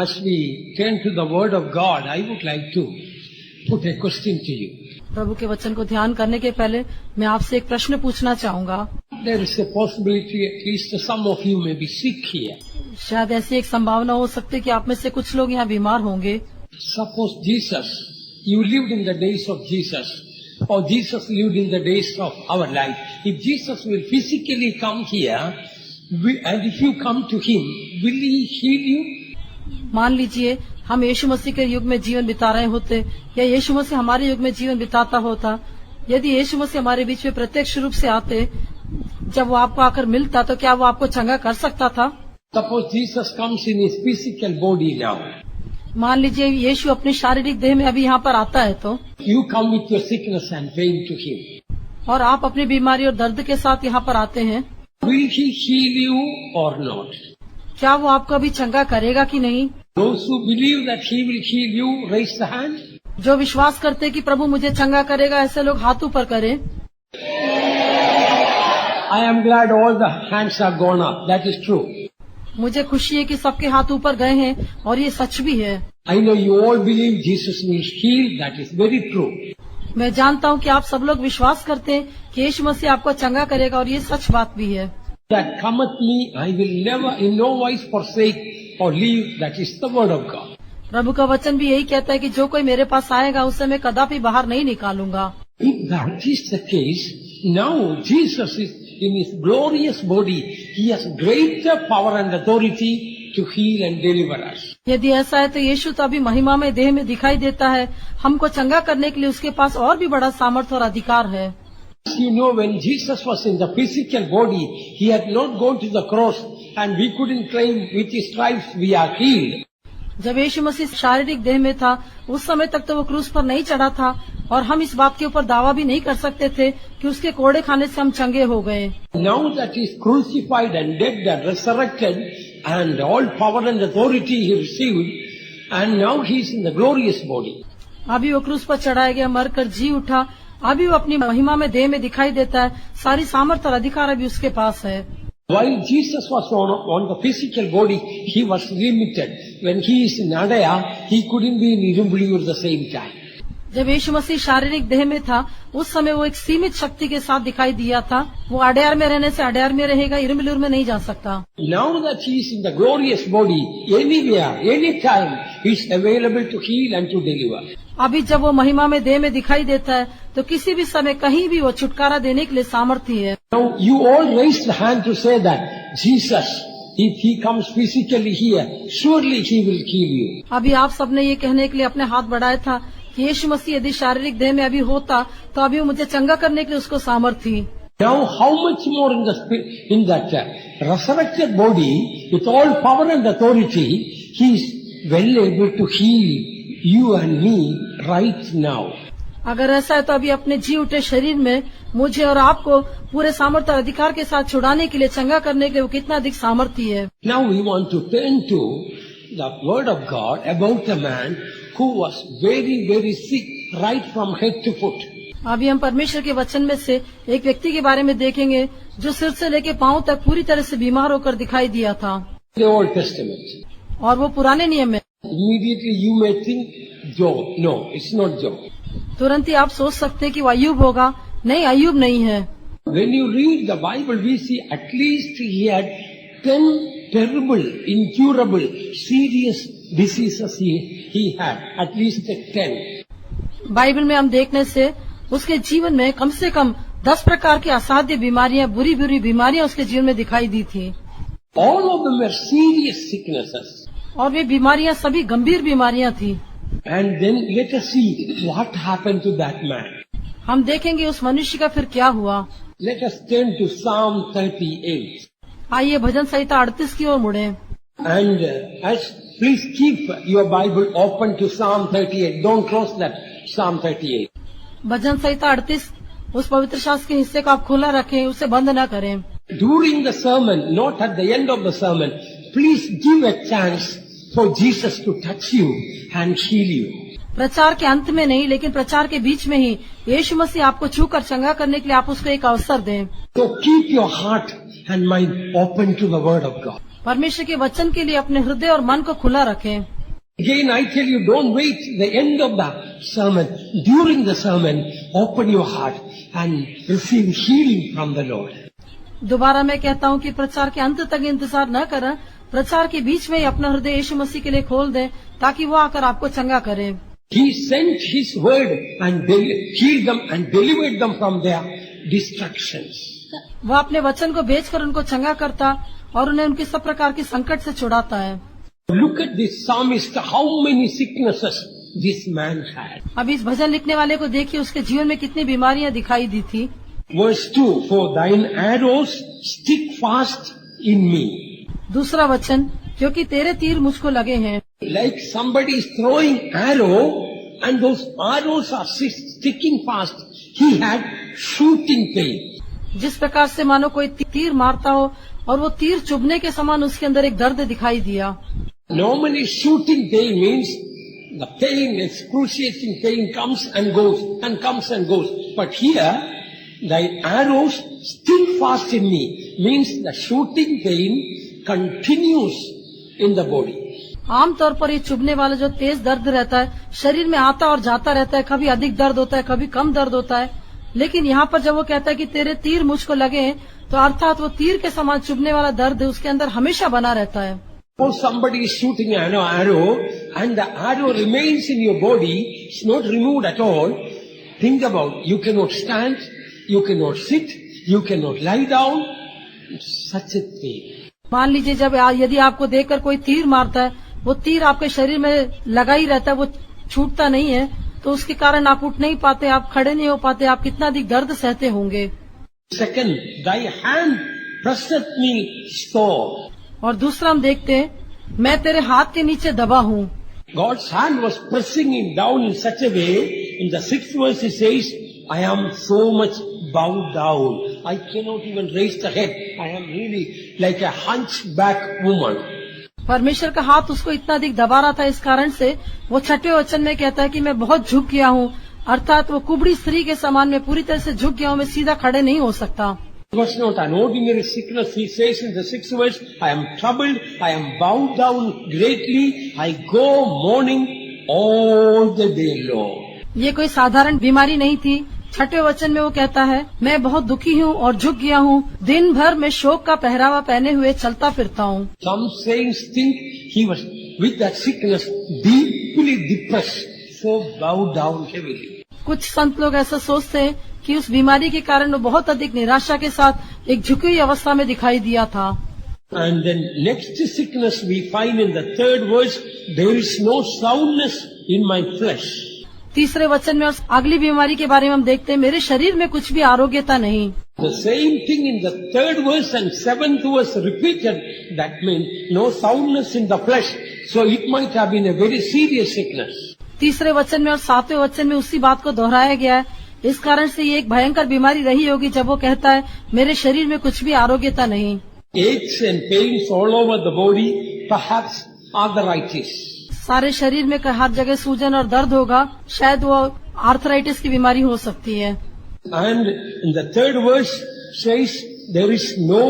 as we turn to the Word of God, I would like to put a question to you. प्रभु के वचन को ध्यान करने के पहले मैं आपसे एक प्रश्न पूछना चाहूंगा। There is a possibility at least some of you may be sick here. शायद ऐसी एक संभावना हो सकती है कि आप में से कुछ लोग यहाँ बीमार होंगे। Suppose Jesus, you lived in the days of Jesus, or Jesus lived in the days of our life. If Jesus will physically come here, and if you come to Him, will He heal you? मान लीजिए हम यीशु मसीह के युग में जीवन बिता रहे होते या यीशु मसीह हमारे युग में जीवन बिताता होता। यदि यीशु मसीह हमारे बीच में प्रत्यक्ष रूप से आते, जब वो आपको आकर मिलता, तो क्या वो आपको चंगा कर सकता था? Suppose Jesus comes in His physical body now. मान लीजिए यीशु अपनी शारीरिक देह में अभी यहाँ पर आता है, तो You come with your sickness and pain to Him. और आप अपनी बीमारी और दर्द के साथ यहाँ पर आते हैं, Will He heal you or not? क्या वो आपको अभी चंगा करेगा कि नहीं? Those who believe that He will heal you, raise the hand. जो विश्वास करते हैं कि प्रभु मुझे चंगा करेगा, ऐसे लोग हाथ ऊपर करें। I am glad all the hands are gone up. That is true. मुझे खुशी है कि सबके हाथ ऊपर गए हैं और ये सच भी है। I know you all believe Jesus will heal. That is very true. मैं जानता हूँ कि आप सब लोग विश्वास करते हैं कि यीशु मसीह आपको चंगा करेगा और ये सच बात भी है। That cometh me, I will never in no wise forsake or leave. That is the word of God. प्रभु का वचन भी यही कहता है कि जो कोई मेरे पास आएगा उसे मैं कदापि बाहर नहीं निकालूंगा। If that is the case, now Jesus is in His glorious body. He has greater power and authority to heal and deliver us. यदि ऐसा है तो यीशु तो अभी महिमा में देह में दिखाई देता है। हमको चंगा करने के लिए उसके पास और भी बड़ा सामर्थ्य और अधिकार है। You know, when Jesus was in the physical body, He had not gone to the cross, and we couldn't claim with His stripes we are healed. जब यीशु मसीह शारीरिक देह में था, उस समय तक तो वो क्रूस पर नहीं चढ़ा था और हम इस बात के ऊपर दावा भी नहीं कर सकते थे कि उसके कोड़े खाने से हम चंगे हो गए। Now that He is crucified and dead and resurrected, and all power and authority He received, and now He is in the glorious body. अभी वो क्रूस पर चढ़ाया गया, मरकर जी उठा, अभी वो अपनी महिमा में देह में दिखाई देता है। सारी सामर्थ्य और अधिकार अभी उसके पास है। While Jesus was on the physical body, He was limited. When He is in Adaya, He couldn't be in Irumbuliyur at the same time. जब यीशु मसीह शारीरिक देह में था, उस समय वो एक सीमित शक्ति के साथ दिखाई दिया था। वो अडयार में रहने से अडयार में रहेगा, इरुम्बुलियूर में नहीं जा सकता। Now that He is in the glorious body, anywhere, anytime, He is available to heal and to deliver. अभी जब वो महिमा में देह में दिखाई देता है, तो किसी भी समय कहीं भी वो छुटकारा देने के लिए सामर्थ्य है। Now you all raise the hand to say that Jesus, if He comes physically here, surely He will heal you. अभी आप सबने ये कहने के लिए अपने हाथ बढ़ाया था कि यीशु मसीह यदि शारीरिक देह में अभी होता, तो अभी वो मुझे चंगा करने के लिए उसको सामर्थ्य थी। Now how much more in that resurrected body, with all power and authority, He is well able to heal you and me right now. अगर ऐसा है तो अभी अपने जी उठे शरीर में मुझे और आपको पूरे सामर्थ्य और अधिकार के साथ छुड़ाने के लिए, चंगा करने के लिए वो कितना अधिक सामर्थ्य है। Now we want to turn to the word of God about a man who was very, very sick right from head to foot. अभी हम परमेश्वर के वचन में से एक व्यक्ति के बारे में देखेंगे जो सिर से लेके पांव तक पूरी तरह से बीमार होकर दिखाई दिया था। The Old Testament. और वो पुराने नियम में। Immediately you may think Job. No, it's not Job. तुरंत ही आप सोच सकते हैं कि वो अय्यूब होगा। नहीं, अय्यूब नहीं है। When you read the Bible, we see at least he had 10 terrible, incurable, serious diseases he had. At least 10. Bible में हम देखने से उसके जीवन में कम से कम 10 प्रकार की असाध्य बीमारियां, बुरी बुरी बीमारियां उसके जीवन में दिखाई दी थी। All of them were serious sicknesses. और वे बीमारियां सभी गंभीर बीमारियां थी। And then let us see what happened to that man. हम देखेंगे उस मनुष्य का फिर क्या हुआ। Let us turn to Psalm 38. आइए भजन संहिता 38 की ओर मुड़े। And please keep your Bible open to Psalm 38. Don't close that Psalm 38. भजन संहिता 38 उस पवित्र शास्त्र के हिस्से को आप खुला रखें, उसे बंद न करें। During the sermon, not at the end of the sermon, please give a chance for Jesus to touch you and heal you. प्रचार के अंत में नहीं, लेकिन प्रचार के बीच में ही यीशु मसीह आपको छूकर चंगा करने के लिए आप उसको एक अवसर दें। So keep your heart and mind open to the Word of God. परमेश्वर के वचन के लिए अपने हृदय और मन को खुला रखें। Again, I tell you, don't wait the end of the sermon. During the sermon, open your heart and receive healing from the Lord. दोबारा मैं कहता हूँ कि प्रचार के अंत तक इंतजार न करें, प्रचार के बीच में ही अपना हृदय यीशु मसीह के लिए खोल दें ताकि वो आकर आपको चंगा करे। He sent His word and healed them and delivered them from their destructions. वो अपने वचन को भेजकर उनको चंगा करता और उन्हें उनके सब प्रकार के संकट से छुड़ाता है। Look at this psalmist, how many sicknesses this man had. अब इस भजन लिखने वाले को देखिए, उसके जीवन में कितनी बीमारियां दिखाई दी थी। Verse 2, for thine arrows stick fast in me. दूसरा वचन, क्योंकि तेरे तीर मुझको लगे हैं। Like somebody is throwing arrow and those arrows are sticking fast. He had shooting pain. जिस प्रकार से मानो कोई तीर मारता हो और वो तीर चुभने के समान उसके अंदर एक दर्द दिखाई दिया। Normally shooting pain means the pain, excruciating pain comes and goes and comes and goes. But here, thy arrows still fast in me means the shooting pain continues in the body. आमतौर पर ये चुभने वाला जो तेज दर्द रहता है, शरीर में आता और जाता रहता है, कभी अधिक दर्द होता है, कभी कम दर्द होता है। लेकिन यहाँ पर जब वो कहता है कि तेरे तीर मुझको लगे हैं, तो अर्थात वो तीर के समान चुभने वाला दर्द उसके अंदर हमेशा बना रहता है। Or somebody is shooting an arrow and the arrow remains in your body, it's not removed at all. Think about it. You cannot stand, you cannot sit, you cannot lie down. It's such a thing. मान लीजिए जब यदि आपको देखकर कोई तीर मारता है, वो तीर आपके शरीर में लगा ही रहता है, वो छूटता नहीं है, तो उसके कारण आप उठ नहीं पाते, आप खड़े नहीं हो पाते, आप कितना अधिक दर्द सहते होंगे। Second, thy hand presseth me sore. और दूसरा हम देखते हैं, मैं तेरे हाथ के नीचे दबा हूँ। God's hand was pressing him down in such a way. In the 6th verse he says, I am so much bowed down. I cannot even raise the head. I am really like a hunchback woman. परमेश्वर का हाथ उसको इतना अधिक दबा रहा था, इस कारण से वो 6वें वचन में कहता है कि मैं बहुत झुक गया हूँ, अर्थात वो कुबड़ी स्त्री के समान मैं पूरी तरह से झुक गया हूँ, मैं सीधा खड़े नहीं हो सकता। It was not an ordinary sickness. He says in the 6th verse, I am troubled, I am bowed down greatly, I go mourning all the day long. ये कोई साधारण बीमारी नहीं थी। 6वें वचन में वो कहता है, मैं बहुत दुखी हूँ और झुक गया हूँ, दिन भर मैं शोक का पहरावा पहने हुए चलता फिरता हूँ। Some saints think he was with that sickness deeply depressed, so bowed down heavily. कुछ संत लोग ऐसा सोचते हैं कि उस बीमारी के कारण वो बहुत अधिक निराशा के साथ एक झुकी हुई अवस्था में दिखाई दिया था। And then next sickness we find in the 3rd verse, there is no soundness in my flesh. तीसरे वचन में और अगली बीमारी के बारे में हम देखते हैं, मेरे शरीर में कुछ भी आरोग्यता नहीं। The same thing in the 3rd verse and 7th verse repeated. That means no soundness in the flesh. So it might have been a very serious sickness. तीसरे वचन में और 7वें वचन में उसी बात को दोहराया गया है। इस कारण से ये एक भयंकर बीमारी रही होगी जब वो कहता है, मेरे शरीर में कुछ भी आरोग्यता नहीं। Aches and pains all over the body, perhaps arthritis. सारे शरीर में हर जगह सूजन और दर्द होगा, शायद वो आर्थराइटिस की बीमारी हो सकती है। And in the 3rd verse says, there is no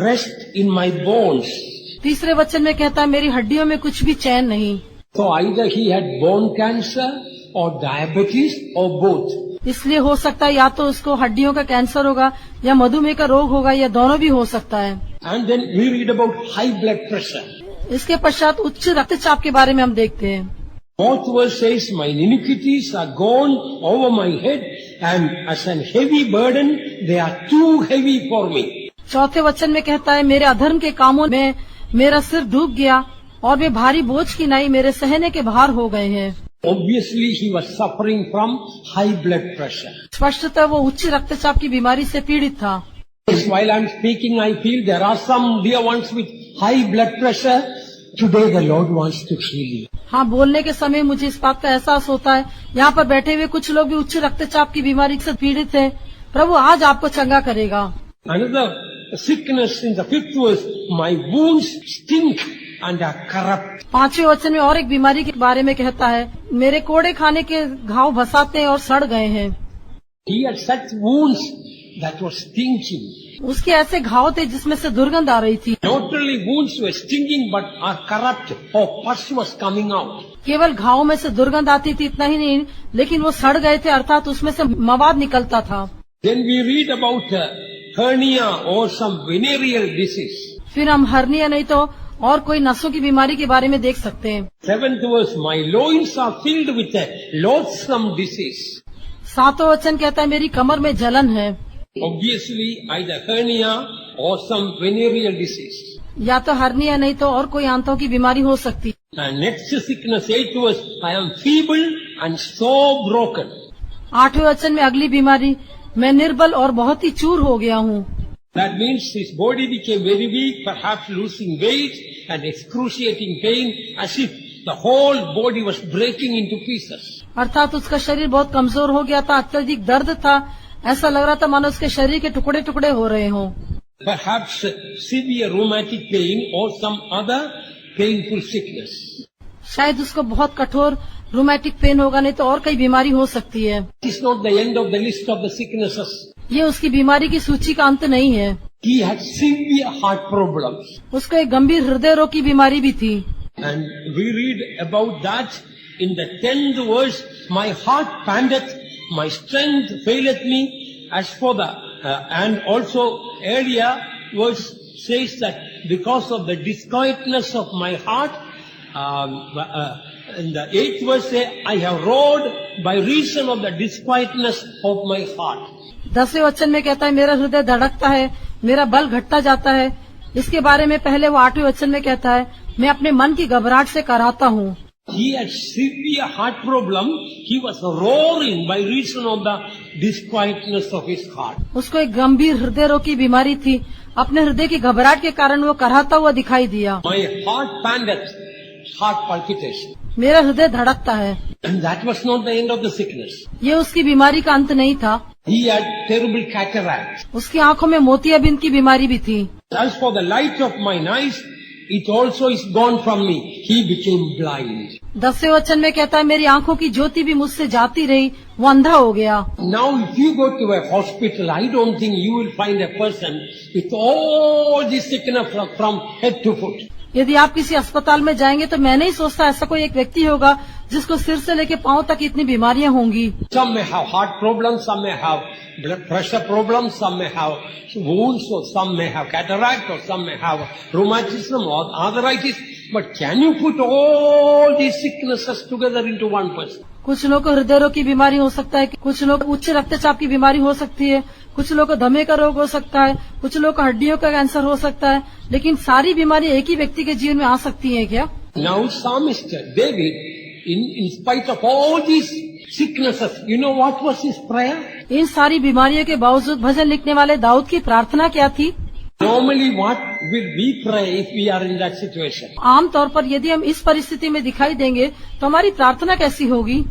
rest in my bones. तीसरे वचन में कहता है, मेरी हड्डियों में कुछ भी चैन नहीं। So either he had bone cancer or diabetes or both. इसलिए हो सकता है या तो उसको हड्डियों का कैंसर होगा या मधुमेह का रोग होगा, या दोनों भी हो सकता है। And then we read about high blood pressure. इसके पश्चात उच्च रक्तचाप के बारे में हम देखते हैं। 4th verse says, my iniquities are gone over my head and as an heavy burden, they are too heavy for me. 4थे वचन में कहता है, मेरे अधर्म के कामों में मेरा सिर डूब गया और वे भारी बोझ की नाई मेरे सहने के भार हो गए हैं। Obviously he was suffering from high blood pressure. स्पष्टतः वो उच्च रक्तचाप की बीमारी से पीड़ित था। While I'm speaking, I feel there are some dear ones with high blood pressure. Today the Lord wants to heal you. हाँ, बोलने के समय मुझे इस बात का एहसास होता है, यहाँ पर बैठे हुए कुछ लोग भी उच्च रक्तचाप की बीमारी से पीड़ित हैं। प्रभु आज आपको चंगा करेगा। Another sickness in the 5th verse, my wounds stink and are corrupt. 5वें वचन में और एक बीमारी के बारे में कहता है, मेरे कोड़े खाने के घाव भसाते हैं और सड़ गए हैं। He had such wounds that was stinging. उसके ऐसे घाव थे जिसमें से दुर्गंध आ रही थी। Not only wounds were stinging, but are corrupt, or pus was coming out. केवल घावों में से दुर्गंध आती थी इतना ही नहीं, लेकिन वो सड़ गए थे, अर्थात उसमें से मवाद निकलता था। Then we read about hernia or some venereal disease. फिर हम हर्निया नहीं तो और कोई नसों की बीमारी के बारे में देख सकते हैं। 7th verse, my loins are filled with a loathsome disease. 7वां वचन कहता है मेरी कमर में जलन है। Obviously, either hernia or some venereal disease. या तो हर्निया नहीं तो और कोई आंतों की बीमारी हो सकती। And next sickness, 8th verse, I am feeble and so broken. 8वें वचन में अगली बीमारी, मैं निर्बल और बहुत ही चूर हो गया हूँ। That means his body became very weak, perhaps losing weight and excruciating pain, as if the whole body was breaking into pieces. अर्थात उसका शरीर बहुत कमजोर हो गया था, अत्यधिक दर्द था, ऐसा लग रहा था मानो उसके शरीर के टुकड़े टुकड़े हो रहे हों। Perhaps severe rheumatic pain or some other painful sickness. शायद उसको बहुत कठोर रूमेटिक पेन होगा, नहीं तो और कई बीमारी हो सकती है। It is not the end of the list of the sicknesses. ये उसकी बीमारी की सूची का अंत नहीं है। He had severe heart problems. उसको एक गंभीर हृदय रोग की बीमारी भी थी। And we read about that in the 10th verse, my heart panteth, my strength faileth me, as for the, and also earlier verse says that because of the disquietness of my heart, in the 8th verse say, I have roared by reason of the disquietness of my heart. 10वें वचन में कहता है मेरा हृदय धड़कता है, मेरा बल घटता जाता है। इसके बारे में पहले वो 8वें वचन में कहता है मैं अपने मन की घबराहट से कराता हूँ। He had severe heart problem. He was roaring by reason of the disquietness of his heart. उसको एक गंभीर हृदय रोग की बीमारी थी, अपने हृदय की घबराहट के कारण वो कराता हुआ दिखाई दिया। My heart panteth, heart palpitation. मेरा हृदय धड़कता है। And that was not the end of the sickness. ये उसकी बीमारी का अंत नहीं था। He had terrible cataract. उसकी आंखों में मोतियाबिंद की बीमारी भी थी। As for the light of mine eyes, it also is gone from me. He became blind. 10वें वचन में कहता है मेरी आंखों की ज्योति भी मुझसे जाती रही, वो अंधा हो गया। Now if you go to a hospital, I don't think you will find a person with all this sickness from head to foot. यदि आप किसी अस्पताल में जाएंगे तो मैं नहीं सोचता ऐसा कोई एक व्यक्ति होगा जिसको सिर से लेके पांव तक इतनी बीमारियां होंगी। Some may have heart problems, some may have blood pressure problems, some may have wounds, or some may have cataract, or some may have rheumatism or arthritis. But can you put all these sicknesses together into one person? कुछ लोगों को हृदय रोग की बीमारी हो सकता है, कुछ लोगों को उच्च रक्तचाप की बीमारी हो सकती है, कुछ लोगों को दमे का रोग हो सकता है, कुछ लोगों को हड्डियों का कैंसर हो सकता है, लेकिन सारी बीमारी एक ही व्यक्ति के जीवन में आ सकती है क्या? Now Psalmist David, in spite of all these sicknesses, you know what was his prayer? इन सारी बीमारियों के बावजूद भजन लिखने वाले दाऊद की प्रार्थना क्या थी? Normally what will we pray if we are in that situation? आमतौर पर यदि हम इस परिस्थिति में दिखाई देंगे तो हमारी प्रार्थना कैसी होगी?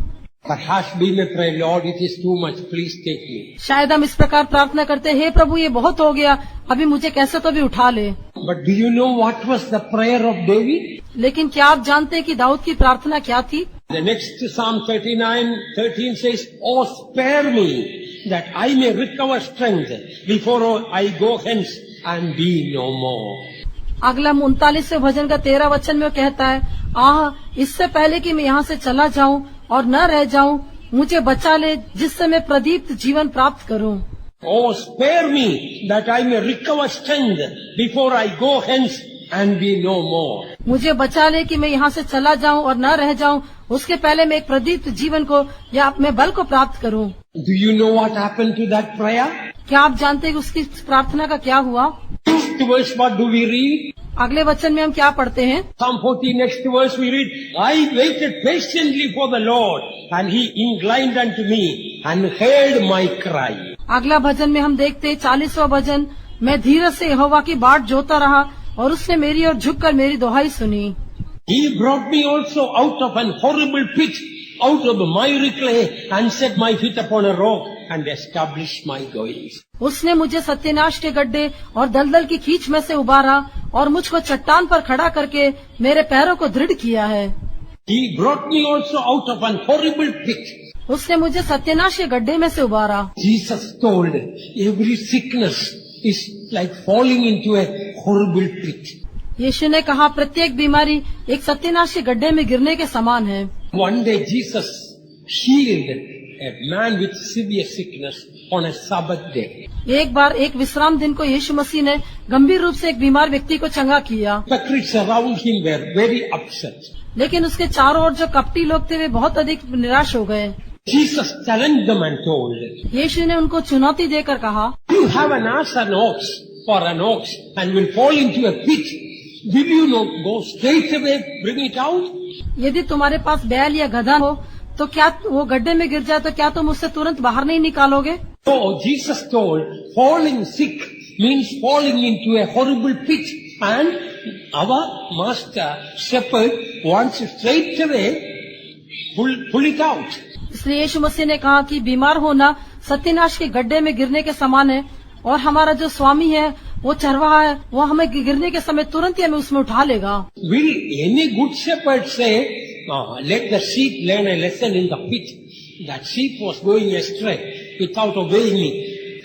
Perhaps we may pray, Lord, it is too much, please take me. शायद हम इस प्रकार प्रार्थना करते हैं, हे प्रभु ये बहुत हो गया, अभी मुझे कैसे तो भी उठा ले। But do you know what was the prayer of David? लेकिन क्या आप जानते हैं कि दाऊद की प्रार्थना क्या थी? The next Psalm 39:13 says, "Oh, spare me, that I may recover strength before I go hence and be no more." अगला 39वें भजन का 13 वचन में वो कहता है, आह इससे पहले कि मैं यहाँ से चला जाऊं और न रह जाऊं, मुझे बचा ले जिससे मैं प्रदीप्त जीवन प्राप्त करूं। Oh, spare me, that I may recover strength before I go hence and be no more. मुझे बचा ले कि मैं यहाँ से चला जाऊं और न रह जाऊं, उसके पहले मैं एक प्रदीप्त जीवन को या अपने बल को प्राप्त करूं। Do you know what happened to that prayer? क्या आप जानते हैं कि उसकी प्रार्थना का क्या हुआ? Next verse, what do we read? अगले वचन में हम क्या पढ़ते हैं? Psalm 40, next verse we read, I waited patiently for the Lord, and He inclined unto me, and heard my cry. अगला भजन में हम देखते हैं 40वां भजन, मैं धीरज से यहोवा की बाट जोता रहा और उसने मेरी ओर झुककर मेरी दुहाई सुनी। He brought me also out of an horrible pit, out of the miry clay, and set my feet upon a rock, and established my goings. उसने मुझे सत्यानाश के गड्ढे और दलदल की खींच में से उबारा और मुझको चट्टान पर खड़ा करके मेरे पैरों को दृढ़ किया है। He brought me also out of an horrible pit. उसने मुझे सत्यानाश के गड्ढे में से उबारा। Jesus told, every sickness is like falling into a horrible pit. यीशु ने कहा प्रत्येक बीमारी एक सत्यानाश के गड्ढे में गिरने के समान है। One day Jesus healed a man with severe sickness on a Sabbath day. एक बार एक विश्राम दिन को यीशु मसीह ने गंभीर रूप से एक बीमार व्यक्ति को चंगा किया। Hypocrites around him were very upset. लेकिन उसके चारों ओर जो कपटी लोग थे वे बहुत अधिक निराश हो गए। Jesus challenged them and told, यीशु ने उनको चुनौती देकर कहा, you have an ass and ox or an ox and will fall into a pit. Will you not go straight away, bring it out? यदि तुम्हारे पास बैल या गधा हो तो क्या वो गड्ढे में गिर जाए तो क्या तुम उससे तुरंत बाहर नहीं निकालोगे? So Jesus told, falling sick means falling into a horrible pit, and our master shepherd wants straight away pull it out. इसलिए यीशु मसीह ने कहा कि बीमार होना सत्यानाश के गड्ढे में गिरने के समान है और हमारा जो स्वामी है वो चरवाहा है वो हमें गिरने के समय तुरंत ही हमें उसमें उठा लेगा। Will any good shepherd say, let the sheep learn a lesson in the pit? That sheep was going astray without obeying me.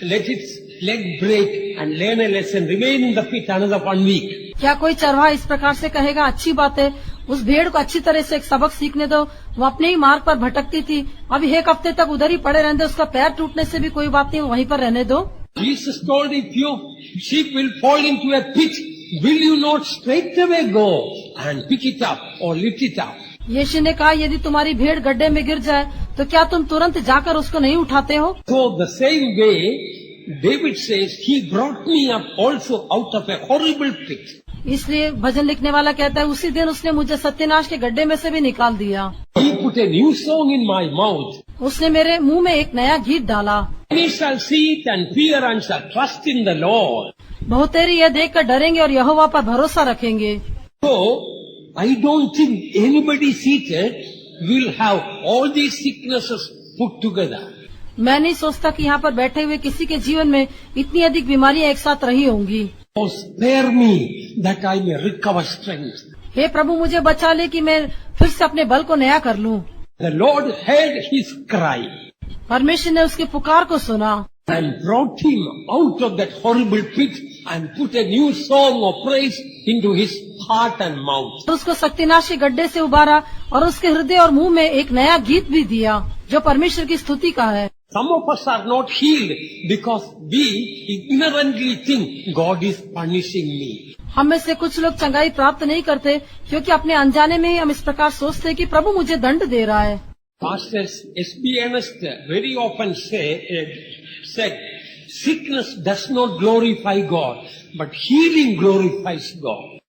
Let its leg break and learn a lesson. Remain in the pit another 1 week. क्या कोई चरवाहा इस प्रकार से कहेगा अच्छी बात है, उस भेड़ को अच्छी तरह से एक सबक सीखने दो, वो अपने ही मार्ग पर भटकती थी, अभी एक हफ्ते तक उधर ही पड़े रहने दो, उसका पैर टूटने से भी कोई बात नहीं, वहीं पर रहने दो। Jesus told, if your sheep will fall into a pit, will you not straight away go and pick it up or lift it up? यीशु ने कहा यदि तुम्हारी भेड़ गड्ढे में गिर जाए तो क्या तुम तुरंत जाकर उसको नहीं उठाते हो? So the same way, David says, he brought me up also out of a horrible pit. इसलिए भजन लिखने वाला कहता है उसी दिन उसने मुझे सत्यानाश के गड्ढे में से भी निकाल दिया। He put a new song in my mouth. उसने मेरे मुंह में एक नया गीत डाला। Many shall see it and fear and shall trust in the Lord. बहुतेरे यह देखकर डरेंगे और यहोवा पर भरोसा रखेंगे। So, I don't think anybody seated will have all these sicknesses put together. मैं नहीं सोचता कि यहाँ पर बैठे हुए किसी के जीवन में इतनी अधिक बीमारियां एक साथ रही होंगी। Oh, spare me that I may recover strength. हे प्रभु मुझे बचा ले कि मैं फिर से अपने बल को नया कर लूं। The Lord heard his cry परमेश्वर ने उसकी पुकार को सुना and brought him out of that horrible pit and put a new song of praise into his heart and mouth. उसको सत्यानाश के गड्ढे से उबारा और उसके हृदय और मुंह में एक नया गीत भी दिया जो परमेश्वर की स्तुति का है। Some of us are not healed because we ignorantly think God is punishing me. हम में से कुछ लोग चंगाई प्राप्त नहीं करते क्योंकि अपने अनजाने में ही हम इस प्रकार सोचते हैं कि प्रभु मुझे दंड दे रहा है। Pastor S.B. Ernest very often said, sickness does not glorify God, but healing glorifies God.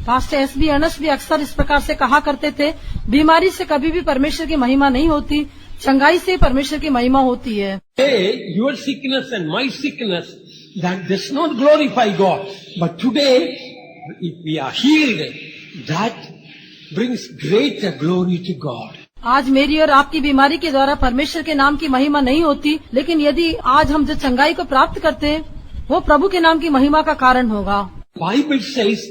Pastor S.B.. Ernst भी अक्सर इस प्रकार से कहा करते थे, बीमारी से कभी भी परमेश्वर की महिमा नहीं होती, चंगाई से परमेश्वर की महिमा होती है। Hey, your sickness and my sickness, that does not glorify God. But today, if we are healed, that brings greater glory to God. आज मेरी और आपकी बीमारी के द्वारा परमेश्वर के नाम की महिमा नहीं होती, लेकिन यदि आज हम जो चंगाई को प्राप्त करते हैं, वो प्रभु के नाम की महिमा का कारण होगा। Bible says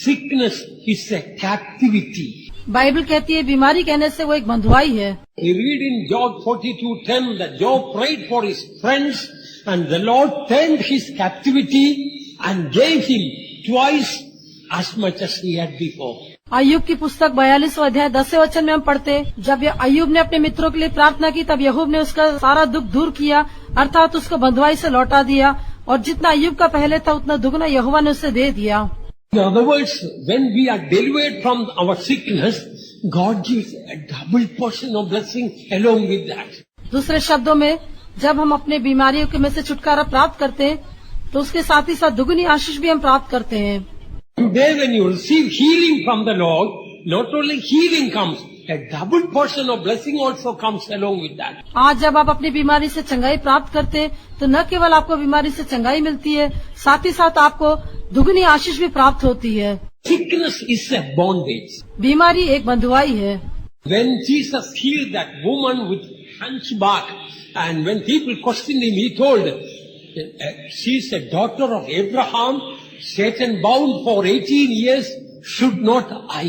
sickness is a captivity. Bible कहती है बीमारी कहने से वो एक बंधुआई है। We read in Job 42:10 that Job prayed for his friends and the Lord turned his captivity and gave him twice as much as he had before. अय्यूब की पुस्तक 42वां अध्याय 10वें वचन में हम पढ़ते, जब अय्यूब ने अपने मित्रों के लिए प्रार्थना की तब यहूब ने उसका सारा दुख दूर किया, अर्थात उसको बंधुआई से लौटा दिया, और जितना अय्यूब का पहले था उतना दुगना यहोवा ने उसे दे दिया। In other words, when we are delivered from our sickness, God gives a double portion of blessing along with that. दूसरे शब्दों में, जब हम अपने बीमारियों के में से छुटकारा प्राप्त करते हैं तो उसके साथ ही साथ दुगनी आशीष भी हम प्राप्त करते हैं। Today when you receive healing from the Lord, not only healing comes, a double portion of blessing also comes along with that. आज जब आप अपनी बीमारी से चंगाई प्राप्त करते हैं तो न केवल आपको बीमारी से चंगाई मिलती है, साथ ही साथ आपको दुगनी आशीष भी प्राप्त होती है। Sickness is a bondage. बीमारी एक बंधुआई है। When Jesus healed that woman with hunchback, and when people questioned him, he told, she is a daughter of Abraham, Satan bound for 18 years, should not I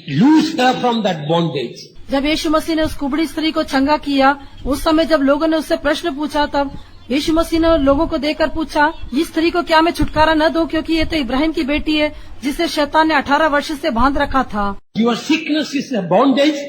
loose her from that bondage. जब यीशु मसीह ने उस कुबड़ी स्त्री को चंगा किया, उस समय जब लोगों ने उससे प्रश्न पूछा, तब यीशु मसीह ने लोगों को देखकर पूछा, इस स्त्री को क्या मैं छुटकारा न दूं, क्योंकि ये तो इब्राहिम की बेटी है जिसे शैतान ने 18 वर्ष से बांध रखा था। Your sickness is a bondage.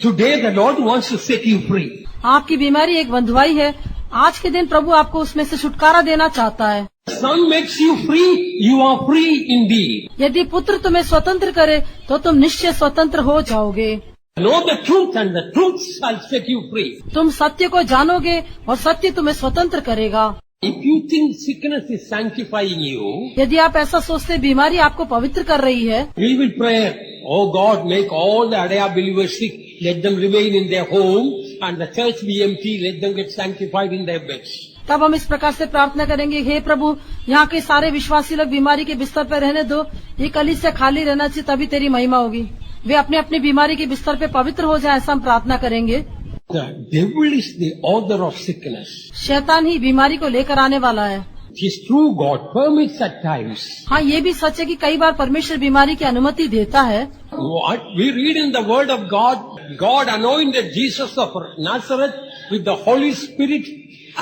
Today the Lord wants to set you free. आपकी बीमारी एक बंधुआई है, आज के दिन प्रभु आपको उसमें से छुटकारा देना चाहता है। Son makes you free, you are free indeed. यदि पुत्र तुम्हें स्वतंत्र करे तो तुम निश्चय स्वतंत्र हो जाओगे। Know the truth and the truth shall set you free. तुम सत्य को जानोगे और सत्य तुम्हें स्वतंत्र करेगा। If you think sickness is sanctifying you, यदि आप ऐसा सोचते बीमारी आपको पवित्र कर रही है, we will pray, oh God, make all the Adaya believers sick, let them remain in their home, and the church be empty, let them get sanctified in their beds. तब हम इस प्रकार से प्रार्थना करेंगे, हे प्रभु, यहाँ के सारे विश्वासी लोग बीमारी के बिस्तर पर रहने दो, ये कलीसिया खाली रहना चाहिए, तभी तेरी महिमा होगी। वे अपने अपनी बीमारी के बिस्तर पे पवित्र हो जाए, ऐसा हम प्रार्थना करेंगे। The devil is the author of sickness. शैतान ही बीमारी को लेकर आने वाला है। It is true, God permits at times. हाँ, ये भी सच है कि कई बार परमेश्वर बीमारी की अनुमति देता है। What we read in the Word of God, God anointed Jesus of Nazareth with the Holy Spirit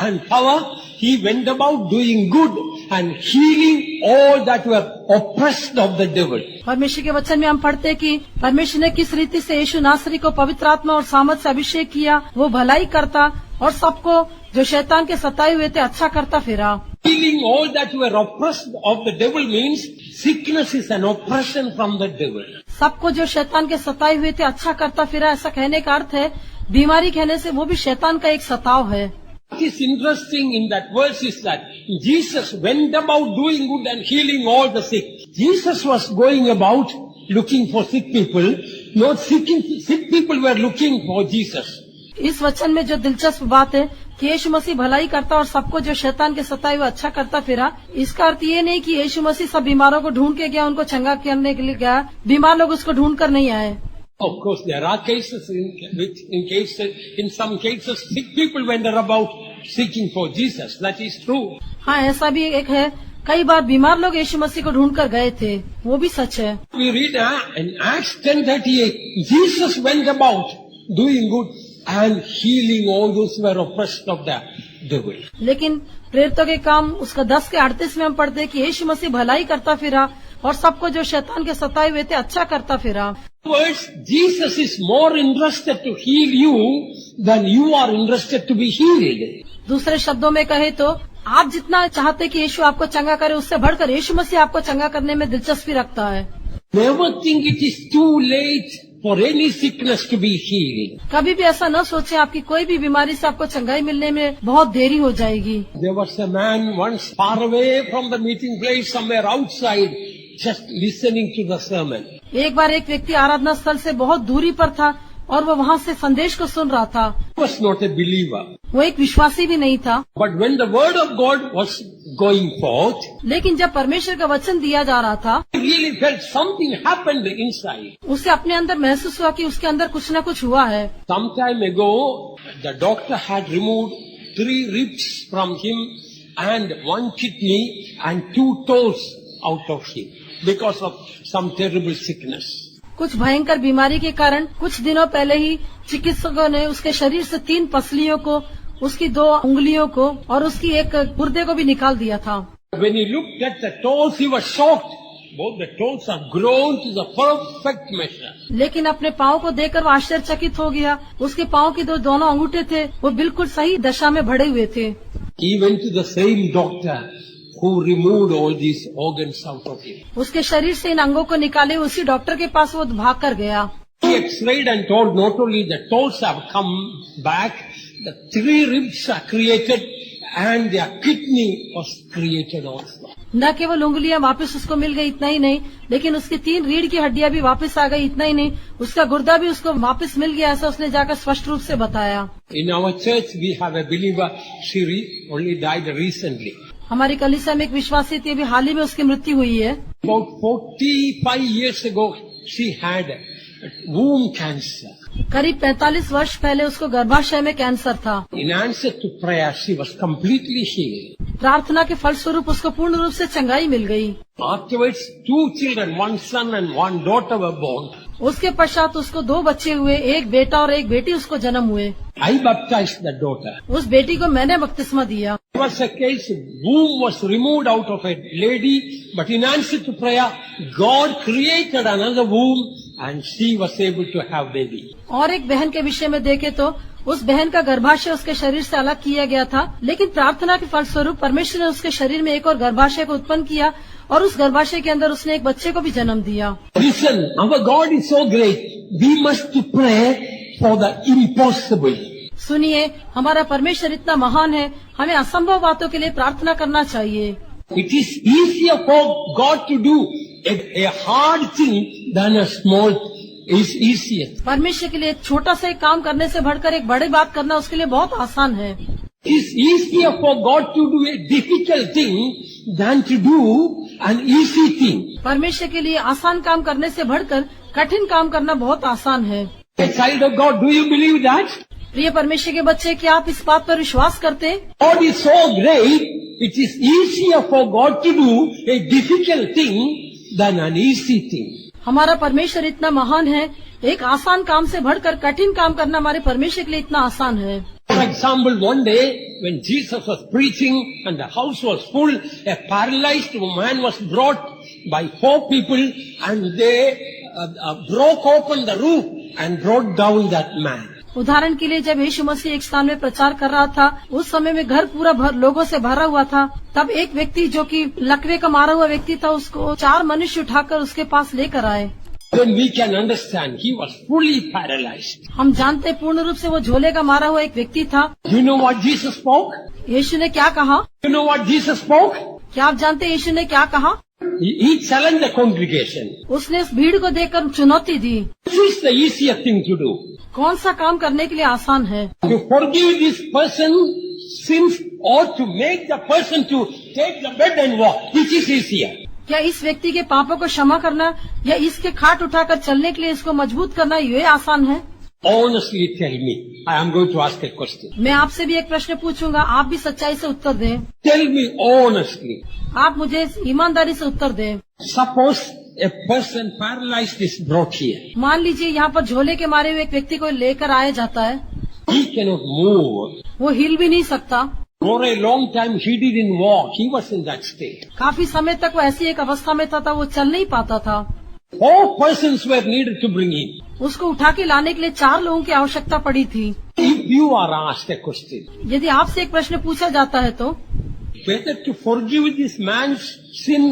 and power. He went about doing good and healing all that were oppressed of the devil. परमेश्वर के वचन में हम पढ़ते हैं कि परमेश्वर ने किस रीति से यीशु नासरी को पवित्र आत्मा और सामर्थ से अभिषेक किया, वो भलाई करता और सबको जो शैतान के सताए हुए थे अच्छा करता फिरा। Healing all that were oppressed of the devil means sickness is an oppression from the devil. सबको जो शैतान के सताए हुए थे अच्छा करता फिरा, ऐसा कहने का अर्थ है बीमारी कहने से वो भी शैतान का एक सताव है। What is interesting in that verse is that Jesus went about doing good and healing all the sick. Jesus was going about looking for sick people, not sick people were looking for Jesus. इस वचन में जो दिलचस्प बात है कि यीशु मसीह भलाई करता और सबको जो शैतान के सताए हुए अच्छा करता फिरा, इसका अर्थ ये नहीं कि यीशु मसीह सब बीमारों को ढूंढ के गया, उनको चंगा करने के लिए गया, बीमार लोग उसको ढूंढ कर नहीं आए। Of course, there are cases in some cases, sick people went about seeking for Jesus. That is true. हाँ, ऐसा भी एक है, कई बार बीमार लोग यीशु मसीह को ढूंढ कर गए थे, वो भी सच है। We read in Acts 10:38, Jesus went about doing good and healing all those who were oppressed of the devil. लेकिन प्रेरितों के काम उसका 10:38 में हम पढ़ते हैं कि यीशु मसीह भलाई करता फिरा और सबको जो शैतान के सताए हुए थे अच्छा करता फिरा। Words, Jesus is more interested to heal you than you are interested to be healed. दूसरे शब्दों में कहे तो आप जितना चाहते कि यीशु आपको चंगा करे, उससे बढ़कर यीशु मसीह आपको चंगा करने में दिलचस्पी रखता है। Never think it is too late for any sickness to be healed. कभी भी ऐसा न सोचें आपकी कोई भी बीमारी से आपको चंगाई मिलने में बहुत देरी हो जाएगी। There was a man once far away from the meeting place, somewhere outside, just listening to the sermon. एक बार एक व्यक्ति आराधना स्थल से बहुत दूरी पर था और वो वहाँ से संदेश को सुन रहा था। He was not a believer. वो एक विश्वासी भी नहीं था। But when the word of God was going forth, लेकिन जब परमेश्वर का वचन दिया जा रहा था, he really felt something happened inside. उसे अपने अंदर महसूस हुआ कि उसके अंदर कुछ न कुछ हुआ है। Some time ago, the doctor had removed 3 ribs from him and 1 kidney and 2 toes out of him because of some terrible sickness. कुछ भयंकर बीमारी के कारण कुछ दिनों पहले ही चिकित्सकों ने उसके शरीर से 3 पसलियों को, उसकी 2 उंगलियों को और उसकी एक गुर्दे को भी निकाल दिया था। When he looked at the toes, he was shocked. Both the toes are grown to the perfect measure. लेकिन अपने पाँव को देखकर वो आश्चर्यचकित हो गया। उसके पाँव की दोनों अंगूठे थे, वो बिल्कुल सही दशा में बढ़े हुए थे। He went to the same doctor who removed all these organs out of him. उसके शरीर से इन अंगों को निकाले उसी डॉक्टर के पास वो भाग कर गया। He x-rayed and told not only the toes have come back, the 3 ribs are created and their kidney was created also. न केवल उंगलियां वापस उसको मिल गई, इतना ही नहीं, लेकिन उसकी 3 रीढ़ की हड्डियां भी वापस आ गई, इतना ही नहीं, उसका गुर्दा भी उसको वापस मिल गया, ऐसा उसने जाकर स्पष्ट रूप से बताया। In our church we have a believer, she only died recently. हमारी कलीसिया में एक विश्वासी थी, अभी हाल ही में उसकी मृत्यु हुई है। About 45 years ago, she had womb cancer. करीब 45 वर्ष पहले उसको गर्भाशय में कैंसर था। In answer to prayer, she was completely healed. प्रार्थना के फलस्वरूप उसको पूर्ण रूप से चंगाई मिल गई। Afterwards, 2 children, 1 son and 1 daughter were born. उसके पश्चात उसको 2 बच्चे हुए, एक बेटा और एक बेटी उसको जन्म हुए। I baptized the daughter. उस बेटी को मैंने बपतिस्मा दिया। There was a case, womb was removed out of a lady, but in answer to prayer, God created another womb and she was able to have baby. और एक बहन के विषय में देखे तो उस बहन का गर्भाशय उसके शरीर से अलग किया गया था, लेकिन प्रार्थना के फलस्वरूप परमेश्वर ने उसके शरीर में एक और गर्भाशय को उत्पन्न किया और उस गर्भाशय के अंदर उसने एक बच्चे को भी जन्म दिया। Listen, our God is so great. We must pray for the impossible. सुनिए, हमारा परमेश्वर इतना महान है, हमें असंभव बातों के लिए प्रार्थना करना चाहिए। It is easier for God to do a hard thing than a small is easier. परमेश्वर के लिए छोटा सा एक काम करने से बढ़कर एक बड़ी बात करना उसके लिए बहुत आसान है। It is easier for God to do a difficult thing than to do an easy thing. परमेश्वर के लिए आसान काम करने से बढ़कर कठिन काम करना बहुत आसान है। A child of God, do you believe that? प्रिय परमेश्वर के बच्चे, क्या आप इस बात पर विश्वास करते हैं? God is so great, it is easier for God to do a difficult thing than an easy thing. हमारा परमेश्वर इतना महान है, एक आसान काम से बढ़कर कठिन काम करना हमारे परमेश्वर के लिए इतना आसान है। For example, one day when Jesus was preaching and the house was full, a paralyzed man was brought by 4 people and they broke open the roof and brought down that man. उदाहरण के लिए जब यीशु मसीह एक स्थान में प्रचार कर रहा था, उस समय में घर पूरा लोगों से भरा हुआ था। तब एक व्यक्ति जो कि लकवे का मारा हुआ व्यक्ति था, उसको 4 मनुष्य उठाकर उसके पास लेकर आए। Then we can understand he was fully paralyzed. हम जानते पूर्ण रूप से वो झोले का मारा हुआ एक व्यक्ति था। You know what Jesus spoke? यीशु ने क्या कहा? You know what Jesus spoke? क्या आप जानते यीशु ने क्या कहा? He challenged the congregation. उसने इस भीड़ को देखकर चुनौती दी। This is the easier thing to do. कौन सा काम करने के लिए आसान है? To forgive this person sins or to make the person to take the bed and walk. Which is easier? क्या इस व्यक्ति के पापों को क्षमा करना या इसके खाट उठाकर चलने के लिए इसको मजबूत करना ये आसान है? Honestly tell me. I am going to ask a question. मैं आपसे भी एक प्रश्न पूछूंगा, आप भी सच्चाई से उत्तर दें। Tell me honestly. आप मुझे ईमानदारी से उत्तर दें। Suppose a person paralyzed is brought here. मान लीजिए यहाँ पर झोले के मारे हुए एक व्यक्ति को लेकर आया जाता है। He cannot move. वो हिल भी नहीं सकता। For a long time he didn't walk. He was in that state. काफी समय तक वो ऐसी एक अवस्था में था, वो चल नहीं पाता था। 4 persons were needed to bring in. उसको उठा के लाने के लिए 4 लोगों की आवश्यकता पड़ी थी। If you are asked a question, यदि आपसे एक प्रश्न पूछा जाता है तो whether to forgive this man's sin,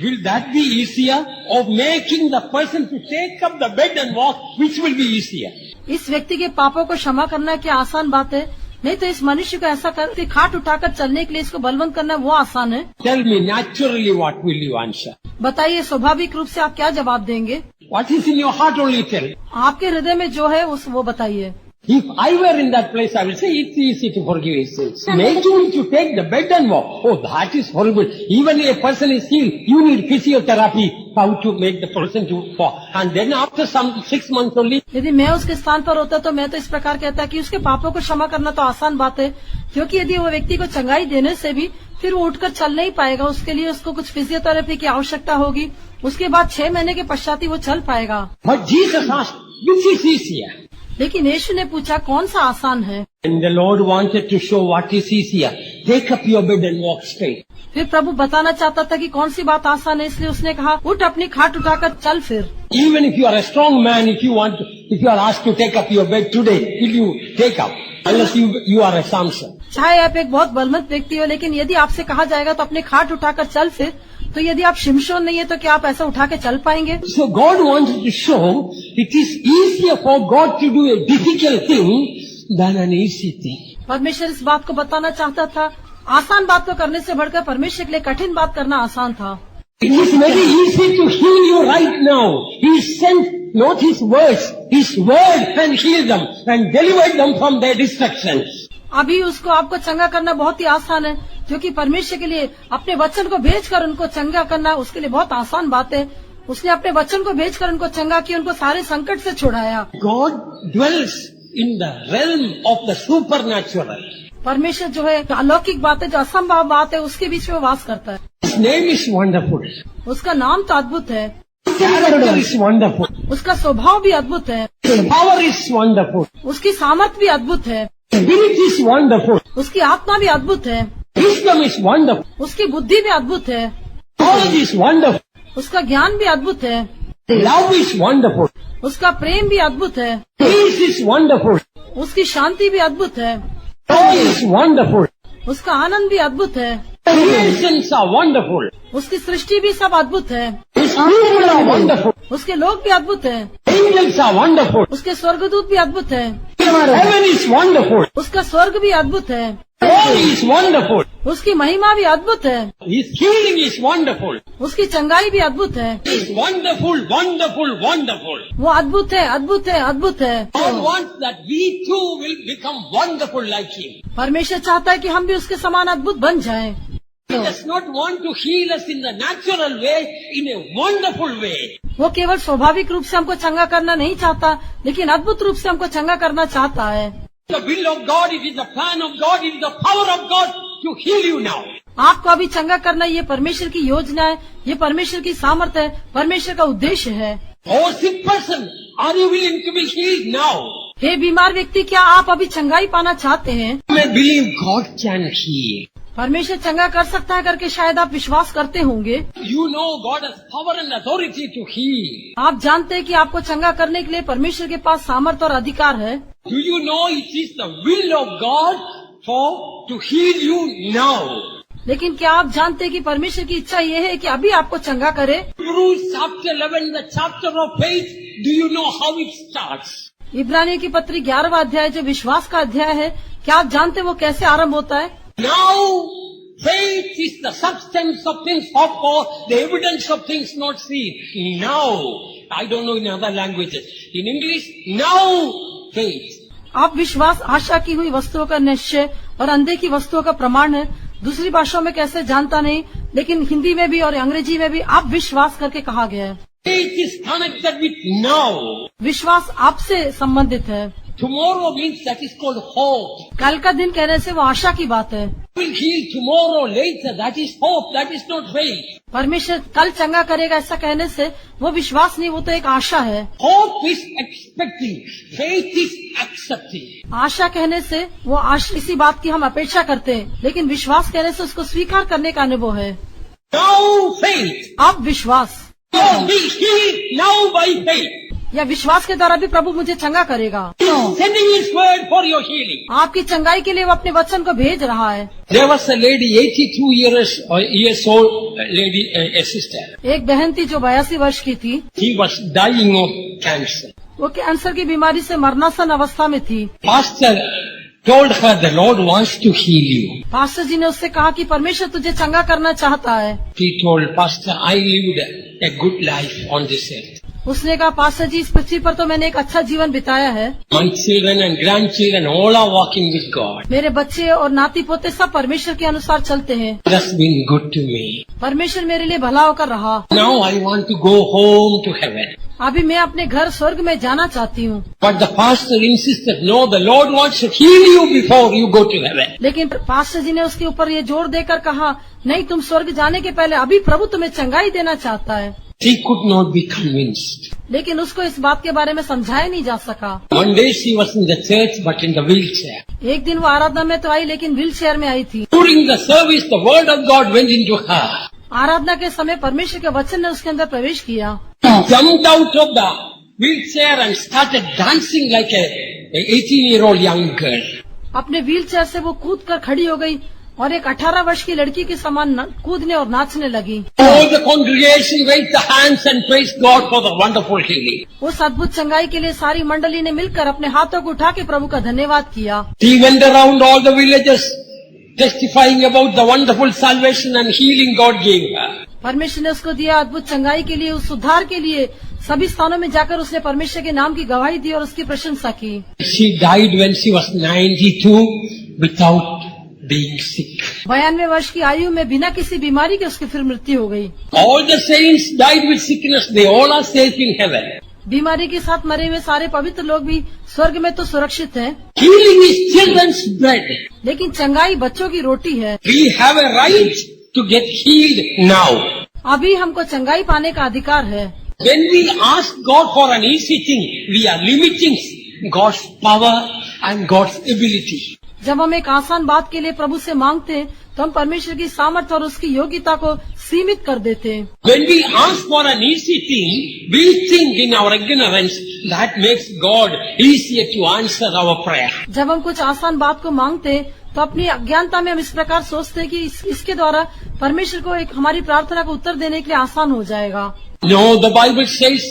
will that be easier, or making the person to take up the bed and walk, which will be easier? इस व्यक्ति के पापों को क्षमा करना क्या आसान बात है? नहीं तो इस मनुष्य को ऐसा करके खाट उठाकर चलने के लिए इसको बलवंत करना वो आसान है। Tell me naturally what will you answer? बताइए स्वाभाविक रूप से आप क्या जवाब देंगे? What is in your heart only tell. आपके हृदय में जो है वो बताइए। If I were in that place, I will say it's easy to forgive his sins. Making him to take the bed and walk, oh, that is horrible. Even if a person is healed, you need physiotherapy, how to make the person to walk. And then after some 6 months only. यदि मैं उसके स्थान पर होता तो मैं तो इस प्रकार कहता कि उसके पापों को क्षमा करना तो आसान बात है, क्योंकि यदि वो व्यक्ति को चंगाई देने से भी फिर वो उठकर चल नहीं पाएगा, उसके लिए उसको कुछ फिजियोथेरेपी की आवश्यकता होगी। उसके बाद 6 महीने के पश्चात ही वो चल पाएगा। But Jesus asked, which is easier? लेकिन यीशु ने पूछा कौन सा आसान है? And the Lord wanted to show what is easier. Take up your bed and walk straight. फिर प्रभु बताना चाहता था कि कौन सी बात आसान है, इसलिए उसने कहा उठ अपनी खाट उठाकर चल फिर। Even if you are a strong man, if you are asked to take up your bed today, will you take up? Unless you are a Samson. चाहे आप एक बहुत बलवंत व्यक्ति हो, लेकिन यदि आपसे कहा जाएगा तो अपने खाट उठाकर चल फिर, तो यदि आप शिमशोन नहीं है तो क्या आप ऐसा उठा के चल पाएंगे? So God wanted to show it is easier for God to do a difficult thing than an easy thing. परमेश्वर इस बात को बताना चाहता था, आसान बात को करने से बढ़कर परमेश्वर के लिए कठिन बात करना आसान था। It is very easy to heal you right now. He sent not His words, His word and healed them and delivered them from their destructions. अभी उसको आपको चंगा करना बहुत ही आसान है, क्योंकि परमेश्वर के लिए अपने वचन को भेजकर उनको चंगा करना उसके लिए बहुत आसान बात है। उसने अपने वचन को भेजकर उनको चंगा किया, उनको सारे संकट से छुड़ाया। God dwells in the realm of the supernatural. परमेश्वर जो है अलौकिक बात है, जो असंभव बात है, उसके बीच में वास करता है। His name is wonderful. उसका नाम तो अद्भुत है, Character is wonderful. उसका स्वभाव भी अद्भुत है, His power is wonderful. उसकी सामर्थ भी अद्भुत है, His spirit is wonderful. उसकी आत्मा भी अद्भुत है, Wisdom is wonderful. उसकी बुद्धि भी अद्भुत है, Knowledge is wonderful. उसका ज्ञान भी अद्भुत है, Love is wonderful. उसका प्रेम भी अद्भुत है, Peace is wonderful. उसकी शांति भी अद्भुत है, Joy is wonderful. उसका आनंद भी अद्भुत है, Creations are wonderful. उसकी सृष्टि भी सब अद्भुत है, His people are wonderful. उसके लोग भी अद्भुत हैं, Angels are wonderful. उसके स्वर्गदूत भी अद्भुत है, Heaven is wonderful. उसका स्वर्ग भी अद्भुत है, Glory is wonderful. उसकी महिमा भी अद्भुत है, His healing is wonderful. उसकी चंगाई भी अद्भुत है, He is wonderful, wonderful, wonderful. वो अद्भुत है, अद्भुत है, अद्भुत है। God wants that we too will become wonderful like Him. परमेश्वर चाहता है कि हम भी उसके समान अद्भुत बन जाएं। He does not want to heal us in the natural way, in a wonderful way. वो केवल स्वाभाविक रूप से हमको चंगा करना नहीं चाहता, लेकिन अद्भुत रूप से हमको चंगा करना चाहता है। The will of God, it is the plan of God, it is the power of God to heal you now. आपको अभी चंगा करना ये परमेश्वर की योजना है, ये परमेश्वर की सामर्थ है, परमेश्वर का उद्देश्य है। Oh sick person, are you willing to be healed now? हे बीमार व्यक्ति, क्या आप अभी चंगाई पाना चाहते हैं? I believe God can heal. परमेश्वर चंगा कर सकता है करके शायद आप विश्वास करते होंगे। You know God has power and authority to heal. आप जानते हैं कि आपको चंगा करने के लिए परमेश्वर के पास सामर्थ और अधिकार है। Do you know it is the will of God to heal you now? लेकिन क्या आप जानते हैं कि परमेश्वर की इच्छा ये है कि अभी आपको चंगा करे? Hebrews chapter 11, the chapter of faith, do you know how it starts? इब्रानियों की पत्री 11वां अध्याय जो विश्वास का अध्याय है, क्या आप जानते हैं वो कैसे आरंभ होता है? Now, faith is the substance of things hoped for, the evidence of things not seen. Now, I don't know in other languages. In English, now faith. आप विश्वास आशा की हुई वस्तुओं का निश्चय और अंधे की वस्तुओं का प्रमाण है। दूसरी भाषाओं में कैसे जानता नहीं, लेकिन हिंदी में भी और अंग्रेजी में भी आप विश्वास करके कहा गया है। Faith is connected with now. विश्वास आपसे संबंधित है। Tomorrow means that is called hope. कल का दिन कहने से वो आशा की बात है। Will heal tomorrow, later, that is hope, that is not faith. परमेश्वर कल चंगा करेगा ऐसा कहने से वो विश्वास नहीं, वो तो एक आशा है। Hope is expecting, faith is accepting. आशा कहने से वो इसी बात की हम अपेक्षा करते हैं, लेकिन विश्वास कहने से उसको स्वीकार करने का अनुभव है। Now faith. अब विश्वास Now be healed now by faith. या विश्वास के द्वारा भी प्रभु मुझे चंगा करेगा। Sending His word for your healing. आपकी चंगाई के लिए वो अपने वचन को भेज रहा है। There was a lady, 82 years old lady, a sister. एक बहन थी जो 82 वर्ष की थी। She was dying of cancer. वो कैंसर की बीमारी से मरणासन अवस्था में थी। Pastor told her the Lord wants to heal you. Pastor ji ने उससे कहा कि परमेश्वर तुझे चंगा करना चाहता है। She told Pastor, I lived a good life on this earth. उसने कहा, पास्टर जी, इस पृथ्वी पर तो मैंने एक अच्छा जीवन बिताया है। My children and grandchildren all are walking with God. मेरे बच्चे और नाती पोते सब परमेश्वर के अनुसार चलते हैं। That's been good to me. परमेश्वर मेरे लिए भला होकर रहा। Now I want to go home to heaven. अभी मैं अपने घर स्वर्ग में जाना चाहती हूँ। But the pastor insisted, no, the Lord wants to heal you before you go to heaven. लेकिन पास्टर जी ने उसके ऊपर ये जोर देकर कहा, नहीं, तुम स्वर्ग जाने के पहले अभी प्रभु तुम्हें चंगाई देना चाहता है। She could not be convinced. लेकिन उसको इस बात के बारे में समझाया नहीं जा सका। One day she was in the church but in the wheelchair. एक दिन वो आराधना में तो आई, लेकिन व्हील चेयर में आई थी। During the service, the word of God went into her. आराधना के समय परमेश्वर के वचन ने उसके अंदर प्रवेश किया। Jumped out of the wheelchair and started dancing like a 18-year-old young girl. अपने व्हील चेयर से वो कूद कर खड़ी हो गई और एक 18 वर्ष की लड़की के समान कूदने और नाचने लगी। All the congregation raised the hands and praised God for the wonderful healing. उस अद्भुत चंगाई के लिए सारी मंडली ने मिलकर अपने हाथों को उठा के प्रभु का धन्यवाद किया। She went around all the villages testifying about the wonderful salvation and healing God gave her. परमेश्वर ने उसको दिया अद्भुत चंगाई के लिए, उस उद्धार के लिए सभी स्थानों में जाकर उसने परमेश्वर के नाम की गवाही दी और उसकी प्रशंसा की। She died when she was 92 without being sick. 92 वर्ष की आयु में बिना किसी बीमारी के उसकी फिर मृत्यु हो गई। All the saints died with sickness. They all are safe in heaven. बीमारी के साथ मरे हुए सारे पवित्र लोग भी स्वर्ग में तो सुरक्षित हैं। Healing is children's bread. लेकिन चंगाई बच्चों की रोटी है। We have a right to get healed now. अभी हमको चंगाई पाने का अधिकार है। When we ask God for an easy thing, we are limiting God's power and God's ability. जब हम एक आसान बात के लिए प्रभु से मांगते हैं तो हम परमेश्वर की सामर्थ्य और उसकी योग्यता को सीमित कर देते हैं। When we ask for an easy thing, we think in our ignorance that makes God easier to answer our prayer. जब हम कुछ आसान बात को मांगते हैं तो अपनी अज्ञानता में हम इस प्रकार सोचते हैं कि इसके द्वारा परमेश्वर को एक हमारी प्रार्थना को उत्तर देने के लिए आसान हो जाएगा। No, the Bible says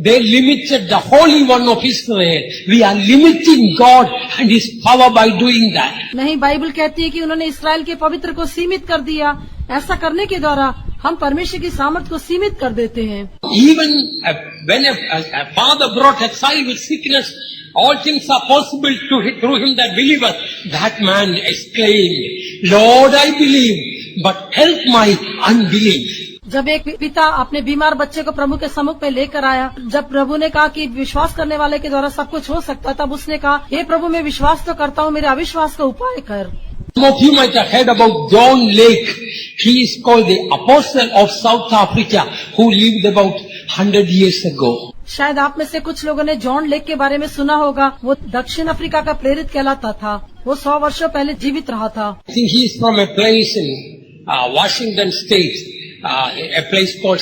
they limited the Holy One of Israel. We are limiting God and His power by doing that. नहीं, बाइबल कहती है कि उन्होंने इस्राएल के पवित्र को सीमित कर दिया। ऐसा करने के द्वारा हम परमेश्वर की सामर्थ को सीमित कर देते हैं। Even when a father brought a child with sickness, all things are possible through him that believeth. That man exclaimed, Lord, I believe, but help my unbelief. जब एक पिता अपने बीमार बच्चे को प्रभु के सम्मुख में लेकर आया, जब प्रभु ने कहा कि विश्वास करने वाले के द्वारा सब कुछ हो सकता, तब उसने कहा, हे प्रभु, मैं विश्वास तो करता हूँ, मेरे अविश्वास का उपाय कर। Some of you might have heard about John Lake. He is called the Apostle of South Africa, who lived about 100 years ago. शायद आप में से कुछ लोगों ने जॉन लेक के बारे में सुना होगा। वो दक्षिण अफ्रीका का प्रेरित कहलाता था। वो 100 वर्षों पहले जीवित रहा था। I think he is from a place in Washington State, a place called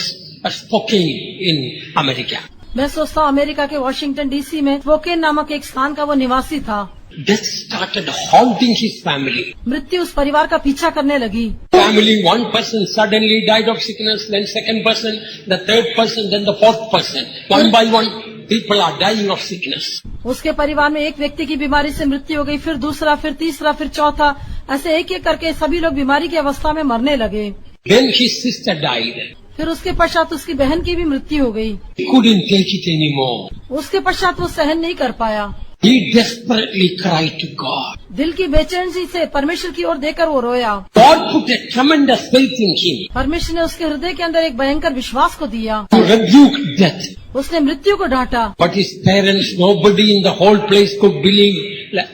Spokane in America. मैं सोचता हूँ अमेरिका के वॉशिंगटन डीसी में स्पोकेन नामक एक स्थान का वो निवासी था। Death started haunting his family. मृत्यु उस परिवार का पीछा करने लगी। Family, one person suddenly died of sickness, then second person, the third person, then the fourth person. One by one, people are dying of sickness. उसके परिवार में एक व्यक्ति की बीमारी से मृत्यु हो गई, फिर दूसरा, फिर तीसरा, फिर चौथा, ऐसे एक एक करके सभी लोग बीमारी की अवस्था में मरने लगे। Then his sister died. फिर उसके पश्चात उसकी बहन की भी मृत्यु हो गई। He couldn't take it anymore. उसके पश्चात वो सहन नहीं कर पाया। He desperately cried to God. दिल की बेचैनी से परमेश्वर की ओर देखकर वो रोया। God put a tremendous faith in him परमेश्वर ने उसके हृदय के अंदर एक भयंकर विश्वास को दिया। to rebuke death. उसने मृत्यु को डांटा। But his parents, nobody in the whole place could believe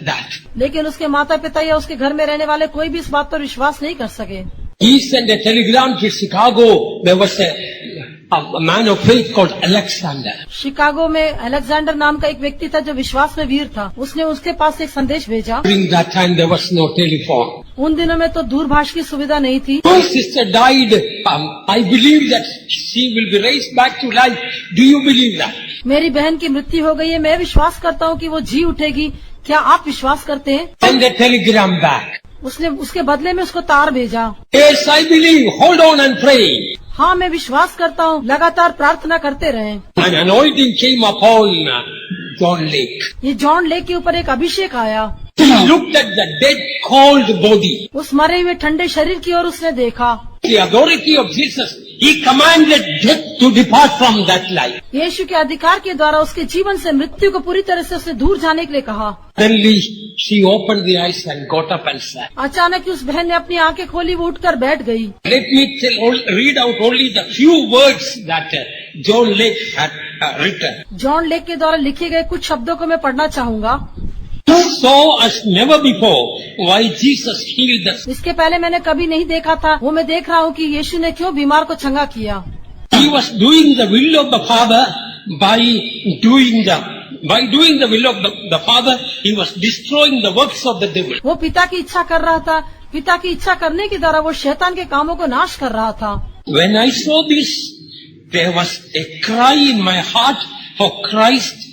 that. लेकिन उसके माता पिता या उसके घर में रहने वाले कोई भी इस बात पर विश्वास नहीं कर सके। He sent a telegram to Chicago. There was a man of faith called Alexander. Chicago में अलेक्जेंडर नाम का एक व्यक्ति था जो विश्वास में वीर था। उसने उसके पास एक संदेश भेजा। During that time, there was no telephone. उन दिनों में तो दूरभाष की सुविधा नहीं थी। My sister died. I believe that she will be raised back to life. Do you believe that? मेरी बहन की मृत्यु हो गई है, मैं विश्वास करता हूँ कि वो जी उठेगी। क्या आप विश्वास करते हैं? Send a telegram back. उसने उसके बदले में उसको तार भेजा। Yes, I believe. Hold on and pray. हाँ, मैं विश्वास करता हूँ, लगातार प्रार्थना करते रहे। An anointing came upon John Lake. ये जॉन लेक के ऊपर एक अभिषेक आया। He looked at the dead, cold body. उस मरे हुए ठंडे शरीर की ओर उसने देखा। The authority of Jesus, He commanded death to depart from that life. यीशु के अधिकार के द्वारा उसके जीवन से मृत्यु को पूरी तरह से उसने दूर जाने के लिए कहा। Suddenly, she opened the eyes and got up and sat. अचानक ही उस बहन ने अपनी आंखें खोली, वो उठकर बैठ गई। Let me read out only the few words that John Lake had written. John lake के द्वारा लिखे गए कुछ शब्दों को मैं पढ़ना चाहूंगा। Saw as never before why Jesus healed us. इसके पहले मैंने कभी नहीं देखा था, वो मैं देख रहा हूँ कि यीशु ने क्यों बीमार को चंगा किया। He was doing the will of the Father by doing the will of the Father. He was destroying the works of the devil. वो पिता की इच्छा कर रहा था, पिता की इच्छा करने के द्वारा वो शैतान के कामों को नाश कर रहा था। When I saw this, there was a cry in my heart for Christ's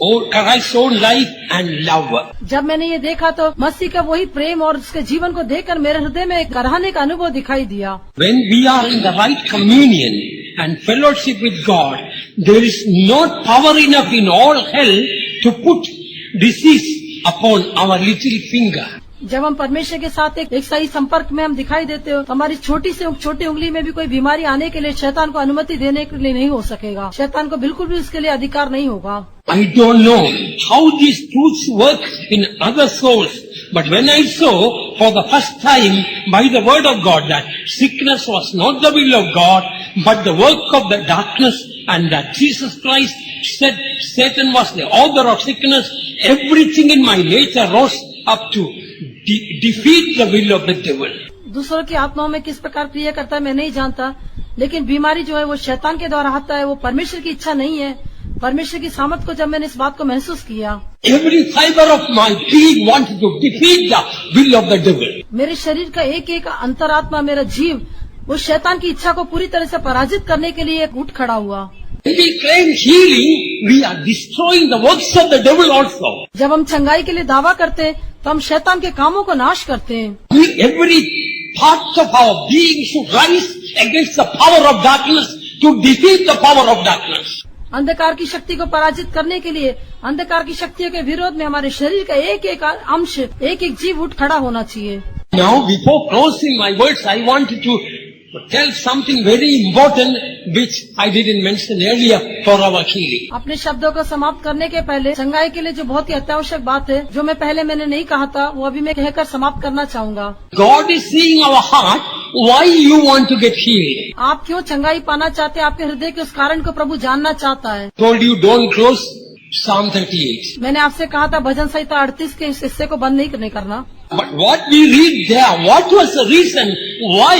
own life and love. जब मैंने ये देखा तो मसीह का वही प्रेम और उसके जीवन को देखकर मेरे हृदय में एक कराहने का अनुभव दिखाई दिया। When we are in the right communion and fellowship with God, there is not power enough in all hell to put disease upon our little finger. जब हम परमेश्वर के साथ एक सही संपर्क में हम दिखाई देते हो, हमारी छोटी से छोटी उंगली में भी कोई बीमारी आने के लिए शैतान को अनुमति देने के लिए नहीं हो सकेगा। शैतान को बिल्कुल भी इसके लिए अधिकार नहीं होगा। I don't know how these truths work in other souls, but when I saw for the first time by the word of God that sickness was not the will of God, but the work of the darkness, and that Jesus Christ said Satan was the author of sickness, everything in my nature rose up to defeat the will of the devil. दूसरों की आत्माओं में किस प्रकार क्रिया करता है मैं नहीं जानता, लेकिन बीमारी जो है वो शैतान के द्वारा आता है, वो परमेश्वर की इच्छा नहीं है। परमेश्वर की सामर्थ को जब मैंने इस बात को महसूस किया, every fiber of my being wanted to defeat the will of the devil. मेरे शरीर का एक एक अंतरात्मा, मेरा जीव, वो शैतान की इच्छा को पूरी तरह से पराजित करने के लिए उठ खड़ा हुआ। When we claim healing, we are destroying the works of the devil also. जब हम चंगाई के लिए दावा करते हैं तो हम शैतान के कामों को नाश करते हैं। Every part of our being should rise against the power of darkness to defeat the power of darkness. अंधकार की शक्ति को पराजित करने के लिए, अंधकार की शक्तियों के विरोध में हमारे शरीर का एक एक अंश, एक एक जीव उठ खड़ा होना चाहिए। Now, before closing my words, I wanted to tell something very important which I didn't mention earlier for our healing. अपने शब्दों को समाप्त करने के पहले चंगाई के लिए जो बहुत ही अत्यावश्यक बात है, जो मैं पहले मैंने नहीं कहा था, वो अभी मैं कहकर समाप्त करना चाहूंगा। God is seeing our heart. Why you want to get healed? आप क्यों चंगाई पाना चाहते हैं, आपके हृदय के उस कारण को प्रभु जानना चाहता है। Told you don't close Psalm 38. मैंने आपसे कहा था भजन संहिता 38 के इस हिस्से को बंद नहीं करना। But what we read there, what was the reason why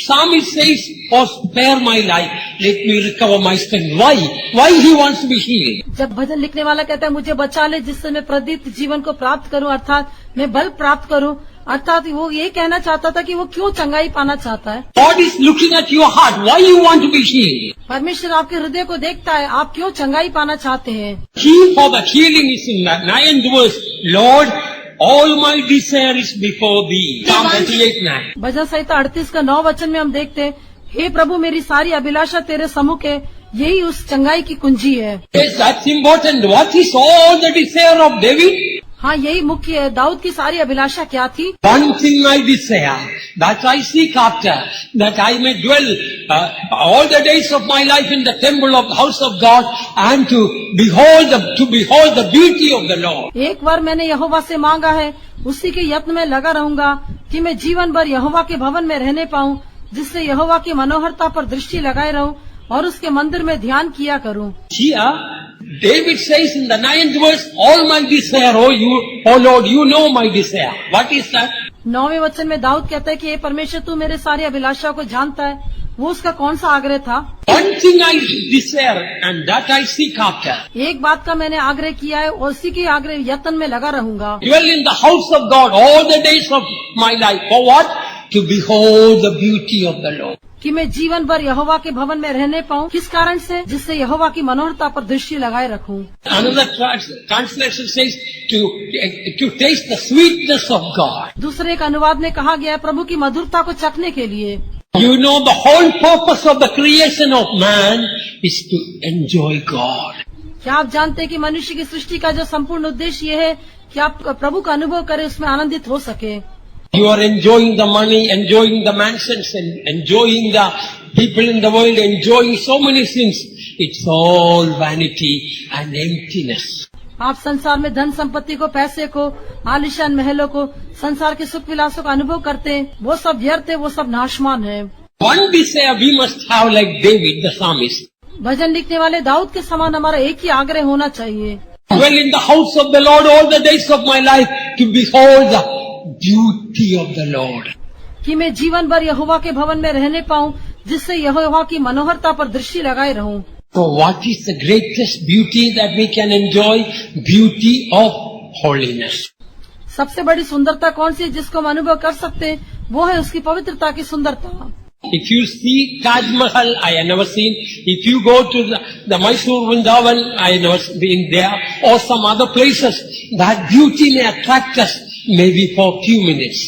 Psalmist says, "Oh, spare my life, let me recover my strength." Why? Why he wants to be healed? जब भजन लिखने वाला कहता है मुझे बचा ले जिससे मैं प्रदीप्त जीवन को प्राप्त करूं, अर्थात मैं बल प्राप्त करूं, अर्थात वो ये कहना चाहता था कि वो क्यों चंगाई पाना चाहता है। God is looking at your heart. Why you want to be healed? परमेश्वर आपके हृदय को देखता है, आप क्यों चंगाई पाना चाहते हैं। Key for the healing is in the 9th verse. Lord, all my desire is before thee. Psalm 38:9. भजन संहिता 38 का 9 वचन में हम देखते हैं, हे प्रभु मेरी सारी अभिलाषा तेरे सम्मुख है, यही उस चंगाई की कुंजी है। Yes, that's important. What is all the desire of David? हाँ, यही मुख्य है। दाऊद की सारी अभिलाषा क्या थी? One thing I desire, that I seek after, that I may dwell all the days of my life in the temple of the house of God, and to behold the beauty of the Lord. एक बार मैंने यहोवा से मांगा है, उसी के यत्न में लगा रहूंगा कि मैं जीवन भर यहोवा के भवन में रहने पाऊं, जिससे यहोवा की मनोहरता पर दृष्टि लगाए रहूं और उसके मंदिर में ध्यान किया करूं। Here, David says in the 9th verse, all my desire, oh Lord, you know my desire. What is that? 9वें वचन में दाऊद कहता है कि हे परमेश्वर तू मेरे सारी अभिलाषा को जानता है। वो उसका कौन सा आग्रह था? One thing I desire, and that I seek after. एक बात का मैंने आग्रह किया है और उसी के आग्रह यत्न में लगा रहूंगा। Dwell in the house of God all the days of my life. For what? To behold the beauty of the Lord. कि मैं जीवन भर यहोवा के भवन में रहने पाऊं। किस कारण से? जिससे यहोवा की मनोहरता पर दृष्टि लगाए रखूं। Another translation says to taste the sweetness of God. दूसरे एक अनुवाद में कहा गया है प्रभु की मधुरता को चखने के लिए। You know the whole purpose of the creation of man is to enjoy God. क्या आप जानते हैं कि मनुष्य की सृष्टि का जो संपूर्ण उद्देश्य ये है कि आप प्रभु का अनुभव करें, उसमें आनंदित हो सके। You are enjoying the money, enjoying the mansions, and enjoying the people in the world, enjoying so many things. It's all vanity and emptiness. आप संसार में धन संपत्ति को, पैसे को, आलीशान महलों को, संसार के सुख विलासों का अनुभव करते हैं, वो सब व्यर्थ है, वो सब नाशवान है। One desire we must have like David the psalmist. भजन लिखने वाले दाऊद के समान हमारा एक ही आग्रह होना चाहिए। Dwell in the house of the Lord all the days of my life to behold the beauty of the Lord. कि मैं जीवन भर यहोवा के भवन में रहने पाऊं, जिससे यहोवा की मनोहरता पर दृष्टि लगाए रहूं। So what is the greatest beauty that we can enjoy? Beauty of holiness. सबसे बड़ी सुंदरता कौन सी है जिसको हम अनुभव कर सकते हैं? वो है उसकी पवित्रता की सुंदरता। If you see Taj Mahal, I have never seen. If you go to the Mysore Vrindavan, I have never been there, or some other places, that beauty may attract us maybe for a few minutes.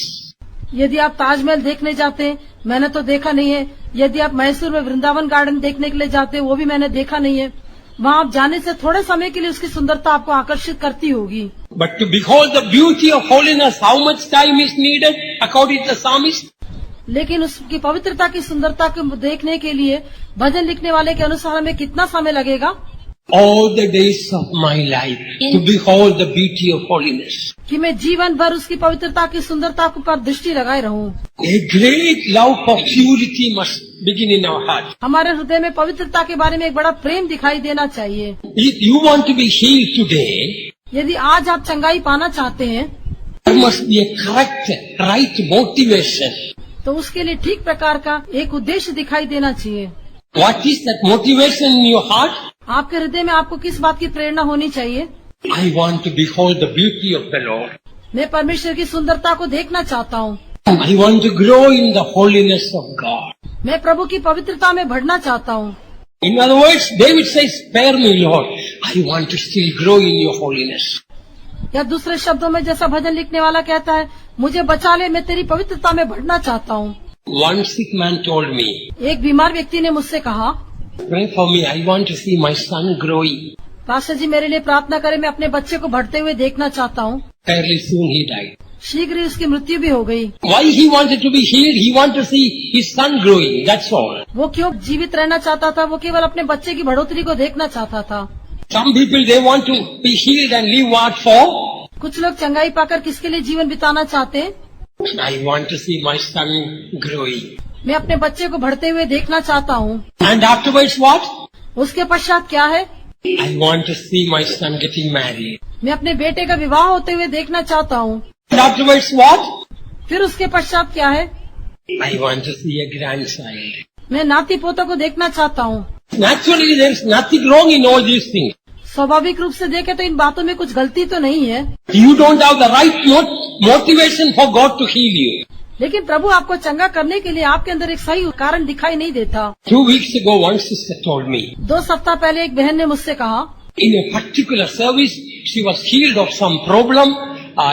यदि आप ताजमहल देखने जाते हैं, मैंने तो देखा नहीं है। यदि आप मैसूर में वृंदावन गार्डन देखने के लिए जाते हैं, वो भी मैंने देखा नहीं है। वहाँ आप जाने से थोड़े समय के लिए उसकी सुंदरता आपको आकर्षित करती होगी। But to behold the beauty of holiness, how much time is needed according to the psalmist? लेकिन उसकी पवित्रता की सुंदरता को देखने के लिए भजन लिखने वाले के अनुसार हमें कितना समय लगेगा? All the days of my life to behold the beauty of holiness. कि मैं जीवन भर उसकी पवित्रता की सुंदरता पर दृष्टि लगाए रहूं। A great love for purity must begin in our heart. हमारे हृदय में पवित्रता के बारे में एक बड़ा प्रेम दिखाई देना चाहिए। If you want to be healed today, यदि आज आप चंगाई पाना चाहते हैं, there must be a correct, right motivation. तो उसके लिए ठीक प्रकार का एक उद्देश्य दिखाई देना चाहिए। What is that motivation in your heart? आपके हृदय में आपको किस बात की प्रेरणा होनी चाहिए? I want to behold the beauty of the Lord. मैं परमेश्वर की सुंदरता को देखना चाहता हूँ। I want to grow in the holiness of God. मैं प्रभु की पवित्रता में बढ़ना चाहता हूँ। In other words, David says, spare me, Lord. I want to still grow in your holiness. या दूसरे शब्दों में जैसा भजन लिखने वाला कहता है, मुझे बचा ले, मैं तेरी पवित्रता में बढ़ना चाहता हूँ। One sick man told me, एक बीमार व्यक्ति ने मुझसे कहा, pray for me. I want to see my son growing. Pastor ji मेरे लिए प्रार्थना करें, मैं अपने बच्चे को बढ़ते हुए देखना चाहता हूँ। Fairly soon he died. शीघ्र ही उसकी मृत्यु भी हो गई। Why he wanted to be healed? He wanted to see his son growing. That's all. वो क्यों जीवित रहना चाहता था? वो केवल अपने बच्चे की बढ़ोतरी को देखना चाहता था। Some people, they want to be healed and live what for? कुछ लोग चंगाई पाकर किसके लिए जीवन बिताना चाहते हैं? I want to see my son growing. मैं अपने बच्चे को बढ़ते हुए देखना चाहता हूँ। And afterwards what? उसके पश्चात क्या है? I want to see my son getting married. मैं अपने बेटे का विवाह होते हुए देखना चाहता हूँ। And afterwards what? फिर उसके पश्चात क्या है? I want to see a grandchild. मैं नाती पोता को देखना चाहता हूँ। Naturally, there is nothing wrong in all these things. स्वाभाविक रूप से देखे तो इन बातों में कुछ गलती तो नहीं है, You don't have the right motivation for God to heal you. लेकिन प्रभु आपको चंगा करने के लिए आपके अंदर एक सही कारण दिखाई नहीं देता। 2 weeks ago, one sister told me, 2 सप्ताह पहले एक बहन ने मुझसे कहा, in a particular service, she was healed of some problem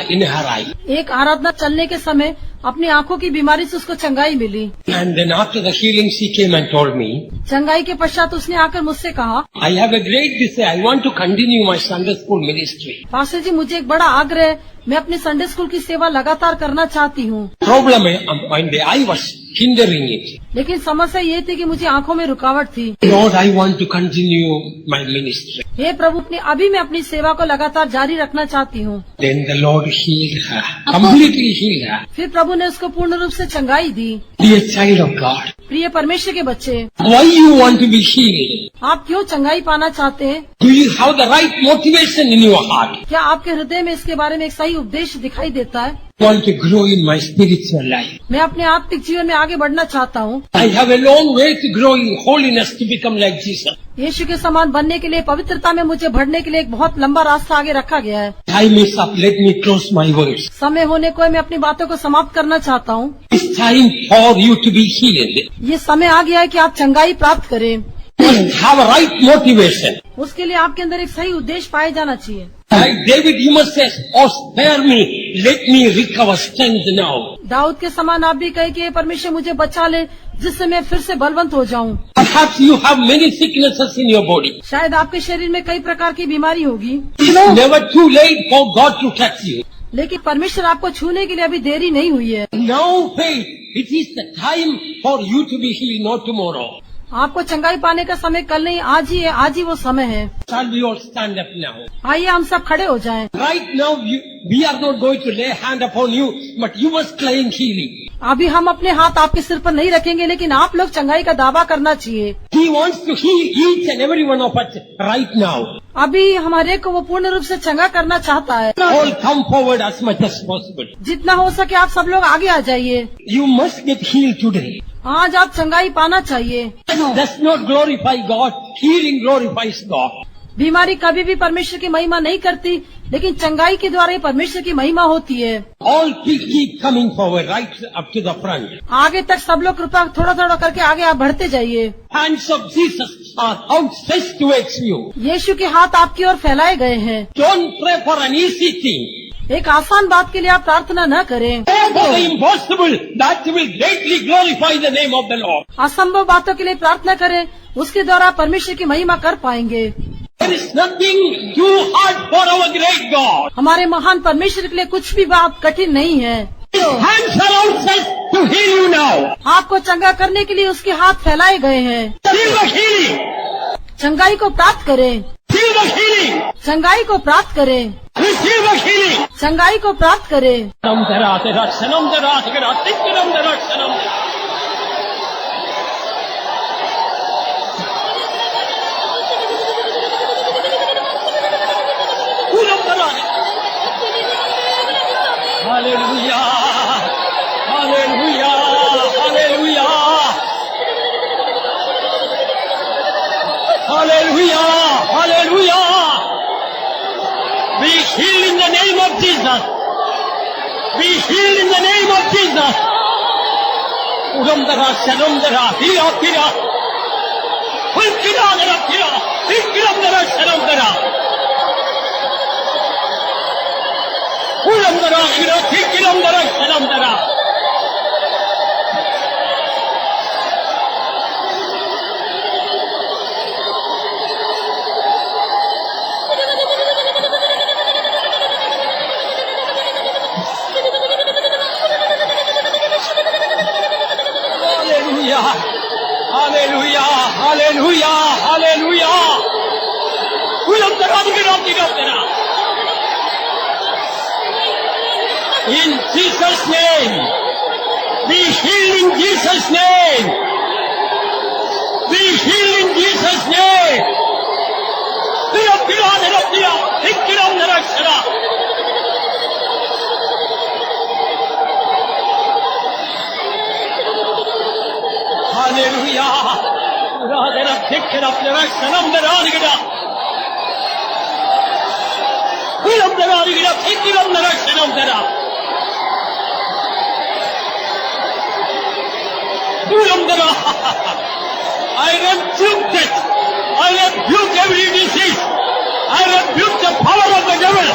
in her eye. एक आराधना चलने के समय अपनी आंखों की बीमारी से उसको चंगाई मिली। And then after the healing, she came and told me, चंगाई के पश्चात उसने आकर मुझसे कहा, I have a great desire. I want to continue my Sunday school ministry. Pastor ji मुझे एक बड़ा आग्रह है, मैं अपनी संडे स्कूल की सेवा लगातार करना चाहती हूँ। Problem in the eye was hindering it. लेकिन समस्या ये थी कि मुझे आंखों में रुकावट थी। Lord, I want to continue my ministry. हे प्रभु, अभी मैं अपनी सेवा को लगातार जारी रखना चाहती हूँ। Then the Lord healed her, completely healed her. फिर प्रभु ने उसको पूर्ण रूप से चंगाई दी। Dear child of God, प्रिय परमेश्वर के बच्चे, why you want to be healed? आप क्यों चंगाई पाना चाहते हैं? Do you have the right motivation in your heart? क्या आपके हृदय में इसके बारे में एक सही उद्देश्य दिखाई देता है? I want to grow in my spiritual life. मैं अपने आत्मिक जीवन में आगे बढ़ना चाहता हूँ। I have a long way to grow in holiness to become like Jesus. यीशु के समान बनने के लिए, पवित्रता में मुझे बढ़ने के लिए एक बहुत लंबा रास्ता आगे रखा गया है। Time is up. Let me close my words. समय होने को है, मैं अपनी बातों को समाप्त करना चाहता हूँ। It's time for you to be healed. ये समय आ गया है कि आप चंगाई प्राप्त करें। Have a right motivation. उसके लिए आपके अंदर एक सही उद्देश्य पाया जाना चाहिए। Like David, you must say, "Oh, spare me. Let me recover strength now." Dawood के समान आप भी कहे कि हे परमेश्वर मुझे बचा ले, जिससे मैं फिर से बलवंत हो जाऊं। Perhaps you have many sicknesses in your body. शायद आपके शरीर में कई प्रकार की बीमारी होगी, It's never too late for God to touch you. लेकिन परमेश्वर आपको छूने के लिए अभी देरी नहीं हुई है। Now faith. It is the time for you to be healed, not tomorrow. आपको चंगाई पाने का समय कल नहीं, आज ही है। आज ही वो समय है। Shall we all stand up now? आइए हम सब खड़े हो जाएं। Right now, we are not going to lay hand upon you, but you must claim healing. अभी हम अपने हाथ आपके सिर पर नहीं रखेंगे, लेकिन आप लोग चंगाई का दावा करना चाहिए। He wants to heal each and every one of us right now. अभी हमारे को वो पूर्ण रूप से चंगा करना चाहता है। All come forward as much as possible. जितना हो सके आप सब लोग आगे आ जाइए। You must get healed today. आज आप चंगाई पाना चाहिए। Does not glorify God. Healing glorifies God. बीमारी कभी भी परमेश्वर की महिमा नहीं करती, लेकिन चंगाई के द्वारा ही परमेश्वर की महिमा होती है। All keep coming forward, right up to the front. आगे तक सब लोग कृपया थोड़ा थोड़ा करके आगे आप बढ़ते जाइए। Hands of Jesus are outstretched towards you. यीशु के हाथ आपकी ओर फैलाए गए हैं। Don't pray for an easy thing. एक आसान बात के लिए आप प्रार्थना न करें। Pray for the impossible. That will greatly glorify the name of the Lord. असंभव बातों के लिए प्रार्थना करें, उसके द्वारा परमेश्वर की महिमा कर पाएंगे। There is nothing too hard for our great God. हमारे महान परमेश्वर के लिए कुछ भी बात कठिन नहीं है। Hands are outstretched to heal you now. आपको चंगा करने के लिए उसके हाथ फैलाए गए हैं। Feel the healing. चंगाई को प्राप्त करें। Feel the healing. चंगाई को प्राप्त करें। Receive the healing. चंगाई को प्राप्त करें। Hallelujah. Hallelujah. Hallelujah! Hallelujah! Be healed in the name of Jesus. Be healed in the name of Jesus. Uramdara, Shalomdara, Hira, Hira. Hulkira, Dara, Hira. Hikiramdara, Shalomdara. Uramdara, Hira, Hikiramdara, Shalomdara. Hallelujah! Hallelujah! Hallelujah! Hallelujah! Ulamdara, Hikiramdara. In Jesus' name, be healed in Jesus' name. Be healed in Jesus' name. Hallelujah. I rebuke it. I rebuke every disease. I rebuke the power of the devil.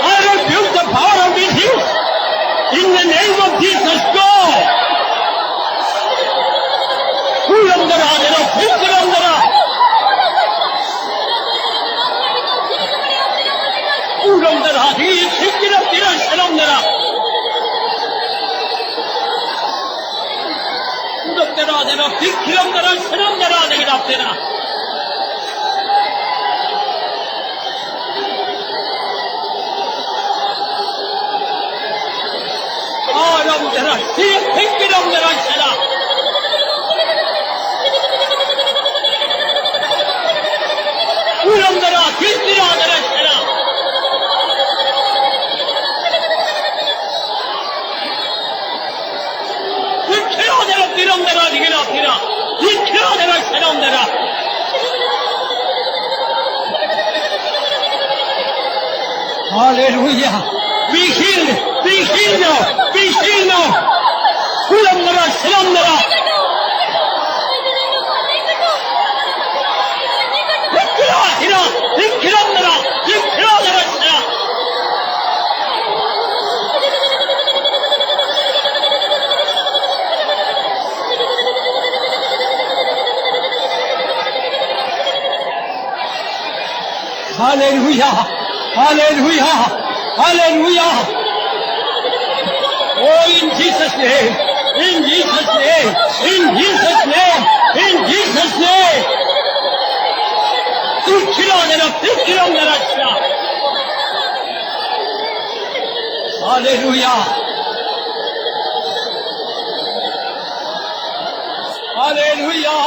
I rebuke the power of disease. In the name of Jesus, go. Ulamdara, Hikiramdara. Ulamdara, Hikiramdara, Shalomdara. Ulamdara, Hikiramdara, Shalomdara, Hikiramdara. Ulamdara, Hikiramdara, Shalomdara. Ulamdara, Hikiramdara, Shalomdara. Hallelujah. Be healed. Be healed now. Be healed now. Ulamdara, Shalomdara. Hikiramdara, Hikiramdara, Shalomdara. Hallelujah! Hallelujah! Hallelujah! Oh, in Jesus' name! In Jesus' name! In Jesus' name! In Jesus' name! Hallelujah! Hallelujah!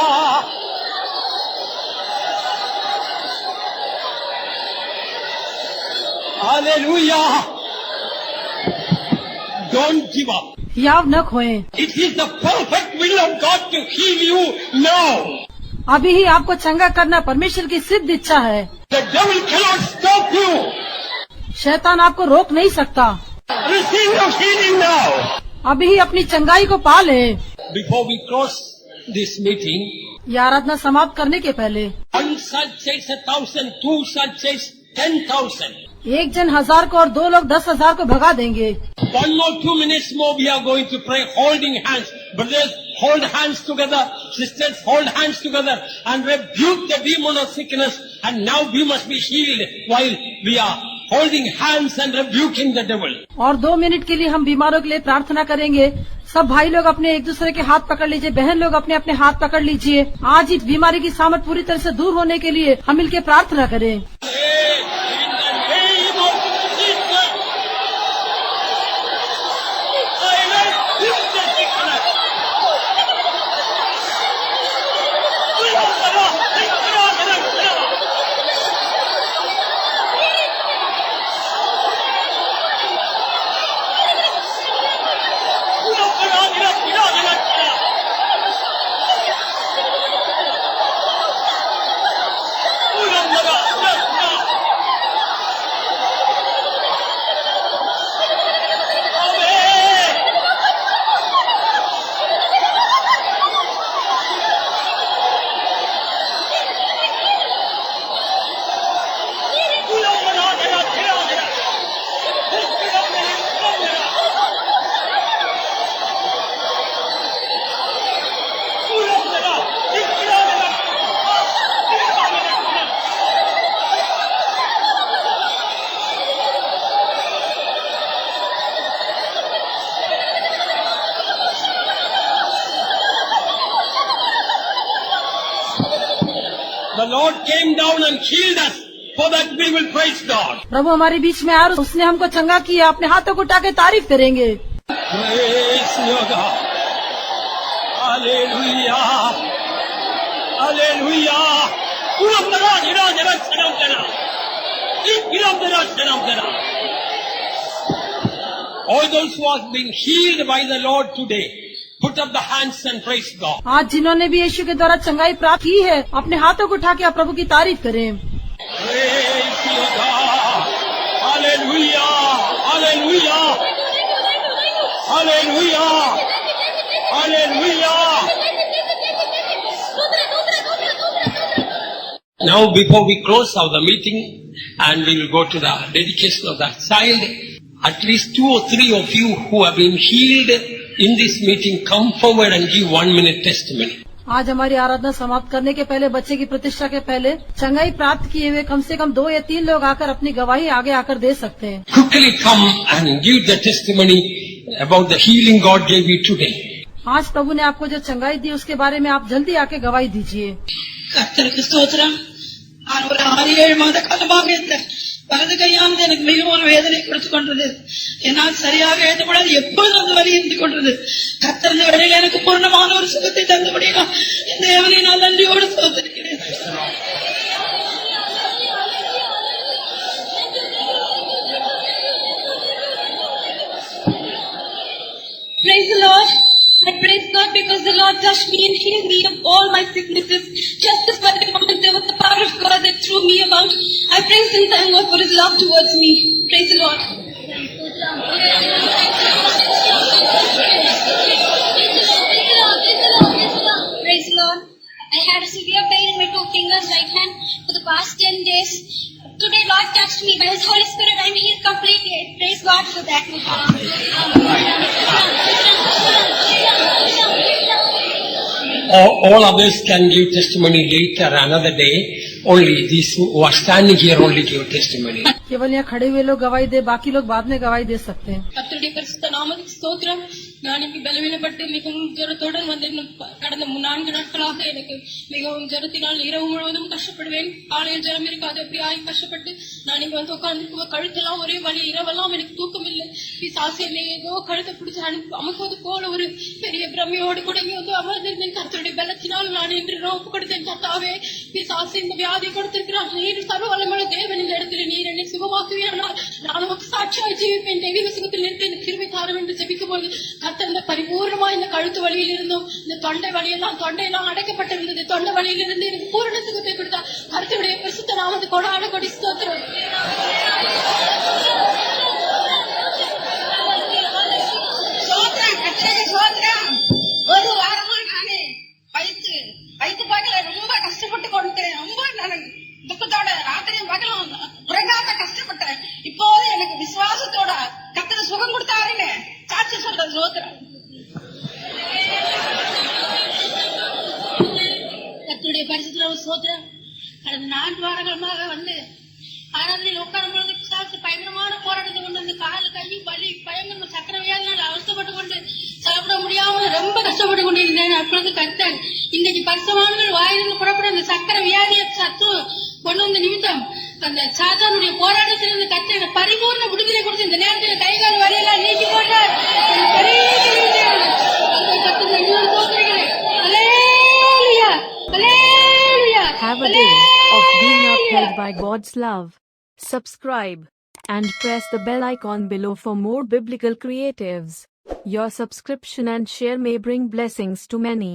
Hallelujah! Don't give up. याव न खोएं। It is the perfect will of God to heal you now. अभी ही आपको चंगा करना परमेश्वर की सिद्ध इच्छा है। The devil cannot stop you. शैतान आपको रोक नहीं सकता। Receive your healing now. अभी ही अपनी चंगाई को पा ले। Before we close this meeting, ये आराधना समाप्त करने के पहले one shall chase 1,000, two shall chase 10,000. एक जन 1000 को और 2 लोग 10,000 को भगा देंगे। 1 or 2 minutes more we are going to pray holding hands. Brothers, hold hands together. Sisters, hold hands together and rebuke the demon of sickness. And now we must be healed while we are holding hands and rebuking the devil. और 2 minute के लिए हम बीमारों के लिए प्रार्थना करेंगे। सब भाई लोग अपने एक दूसरे के हाथ पकड़ लीजिए, बहन लोग अपने अपने हाथ पकड़ लीजिए। आज इस बीमारी की सामर्थ पूरी तरह से दूर होने के लिए हम मिलकर प्रार्थना करें। The Lord came down and healed us so that we will praise God. प्रभु हमारे बीच में आया और उसने हमको चंगा किया, अपने हाथों को उठा के तारीफ करेंगे। Praise your God. Hallelujah. Hallelujah. All those who have been healed by the Lord today, put up the hands and praise God. आज जिन्होंने भी यीशु के द्वारा चंगाई प्राप्त की है, अपने हाथों को उठा के आप प्रभु की तारीफ करें। Praise your God. Hallelujah. Hallelujah. Hallelujah. Hallelujah. Now before we close out the meeting and we will go to the dedication of the child, at least 2 or 3 of you who have been healed in this meeting come forward and give 1 minute testimony. आज हमारी आराधना समाप्त करने के पहले, बच्चे की प्रतिष्ठा के पहले, चंगाई प्राप्त किए हुए कम से कम 2 या 3 लोग आकर अपनी गवाही आगे आकर दे सकते हैं। Quickly come and give the testimony about the healing God gave you today. आज प्रभु ने आपको जो चंगाई दी उसके बारे में आप जल्दी आके गवाही दीजिए। கர்த்தருக்கு ஸ்தோத்திரம். நான் ஒரு 6-7 மாத காலமாக இந்த வலது கையானது எனக்கு மிகவும் ஒரு வேதனை கொடுத்துக் கொண்டது. என்னால் சரியாக எழுதப்படாது, எப்பொழுதும் அந்த வலி இருந்து கொண்டது. கர்த்தர் இந்த வேளையில் எனக்கு பூர்ணமான ஒரு சுகத்தை தந்தபடியா இந்த தேவனை நான் நன்றியோடு ஸ்தோத்திரிக்கிறேன். Praise the Lord. I praise God because the Lord touched me and healed me of all my sicknesses. Just this very moment, there was the power of God that threw me about. I praise and thank God for His love towards me. Praise the Lord. Praise the Lord. I had a severe pain in my 2 fingers, right hand, for the past 10 days. Today, Lord touched me by His Holy Spirit. I'm healed completely. I praise God for that. All others can give testimony later, another day. Only these who are standing here only give testimony. केवल यहाँ खड़े हुए लोग गवाही दे, बाकी लोग बाद में गवाही दे सकते हैं। கர்த்தருடைய பரிசுத்த நாமத்துக்கு ஸ்தோத்திரம். நான் இங்கு பலவீனப்பட்டு மிகவும் ஜுரத்துடன் வந்து கடந்த 4 நாட்களாக எனக்கு மிகவும் ஜுரத்தினால் இரவு முழுவதும் கஷ்டப்படுவேன். காலையில் ஜுரம் இருக்காது, அப்படியாய் கஷ்டப்பட்டு நான் இங்க வந்து உட்கார்ந்து கழுத்தெல்லாம் ஒரே வலி, இரவெல்லாம் எனக்கு தூக்கம் இல்லை. பிசாசு என்னை ஏதோ கழுத்தை பிடிச்சு அமுக்குவது போல ஒரு பெரிய பிரமையோடு கூட இங்க வந்து அமர்ந்திருந்தேன். கர்த்தருடைய பலத்தினால் நான் இன்று நோக்கு கொடுத்தேன். கர்த்தாவே, பிசாசு இந்த வியாதி கொடுத்திருக்கிறார். நீர் சர்வ வல்லமையுள்ள தேவன், இந்த இடத்துல நீர் என்னை சுகமாக்குவீரானால் நான் உமக்கு சாட்சியாய் ஜீவிப்பேன். தெய்வீக சுகத்தில் நிறுத்தி இந்த கிருபை தாரும் என்று ஜெபிக்கும் போது கர்த்தர் இந்த பரிபூர்ணமா இந்த கழுத்து வலியில் இருந்தும் இந்த தொண்டையெல்லாம் அடைக்கப்பட்டிருந்தது. தொண்டை வலியில் இருந்து எனக்கு பூரண சுகத்தை கொடுத்தார். கர்த்தருடைய பரிசுத்த நாமத்து கொடான கொடி ஸ்தோத்திரம். ஒரு வாரமா நானே வயிற்று பாக்கல ரொம்ப கஷ்டப்பட்டு கொண்டுட்டேன். ரொம்ப நான் துக்கத்தோட ராத்திரியும் பகலும் உறங்காத கஷ்டப்பட்டேன். இப்போது எனக்கு விசுவாசத்தோட கர்த்தர் சுகம் கொடுத்தாருன்னு சாட்சி சொல்றது சோத்திரம். கர்த்தருடைய பரிசுத்த சோத்திரம். கடந்த 4 வாரங்களமாக வந்து ஆராதனையில் உட்காரும் பொழுது பிசாசு பயங்கரமான போராட்டத்தை கொண்டு வந்து காலு கை வலி பயங்கர சக்கர வியாதினால் அவஸ்தைப்பட்டு கொண்டு சாப்பிட முடியாம ரொம்ப கஷ்டப்பட்டு கொண்டு இருந்தேன். அப்பொழுது கர்த்தர் இன்னைக்கு பரிசுத்தவான்கள் வாயிலிருந்து புறப்பட அந்த சக்கர வியாதியை சத்து கொண்டு வந்த நிமித்தம் அந்த சாத்தானுடைய போராட்டத்திலிருந்து கர்த்தர் பரிபூர்ண விடுதலை கொடுத்து இந்த நேரத்தில் கைகால் வரையெல்லாம் நீக்கி போட்டார். Have a day of being upheld by God's love. Subscribe and press the bell icon below for more biblical creatives. Your subscription and share may bring blessings to many.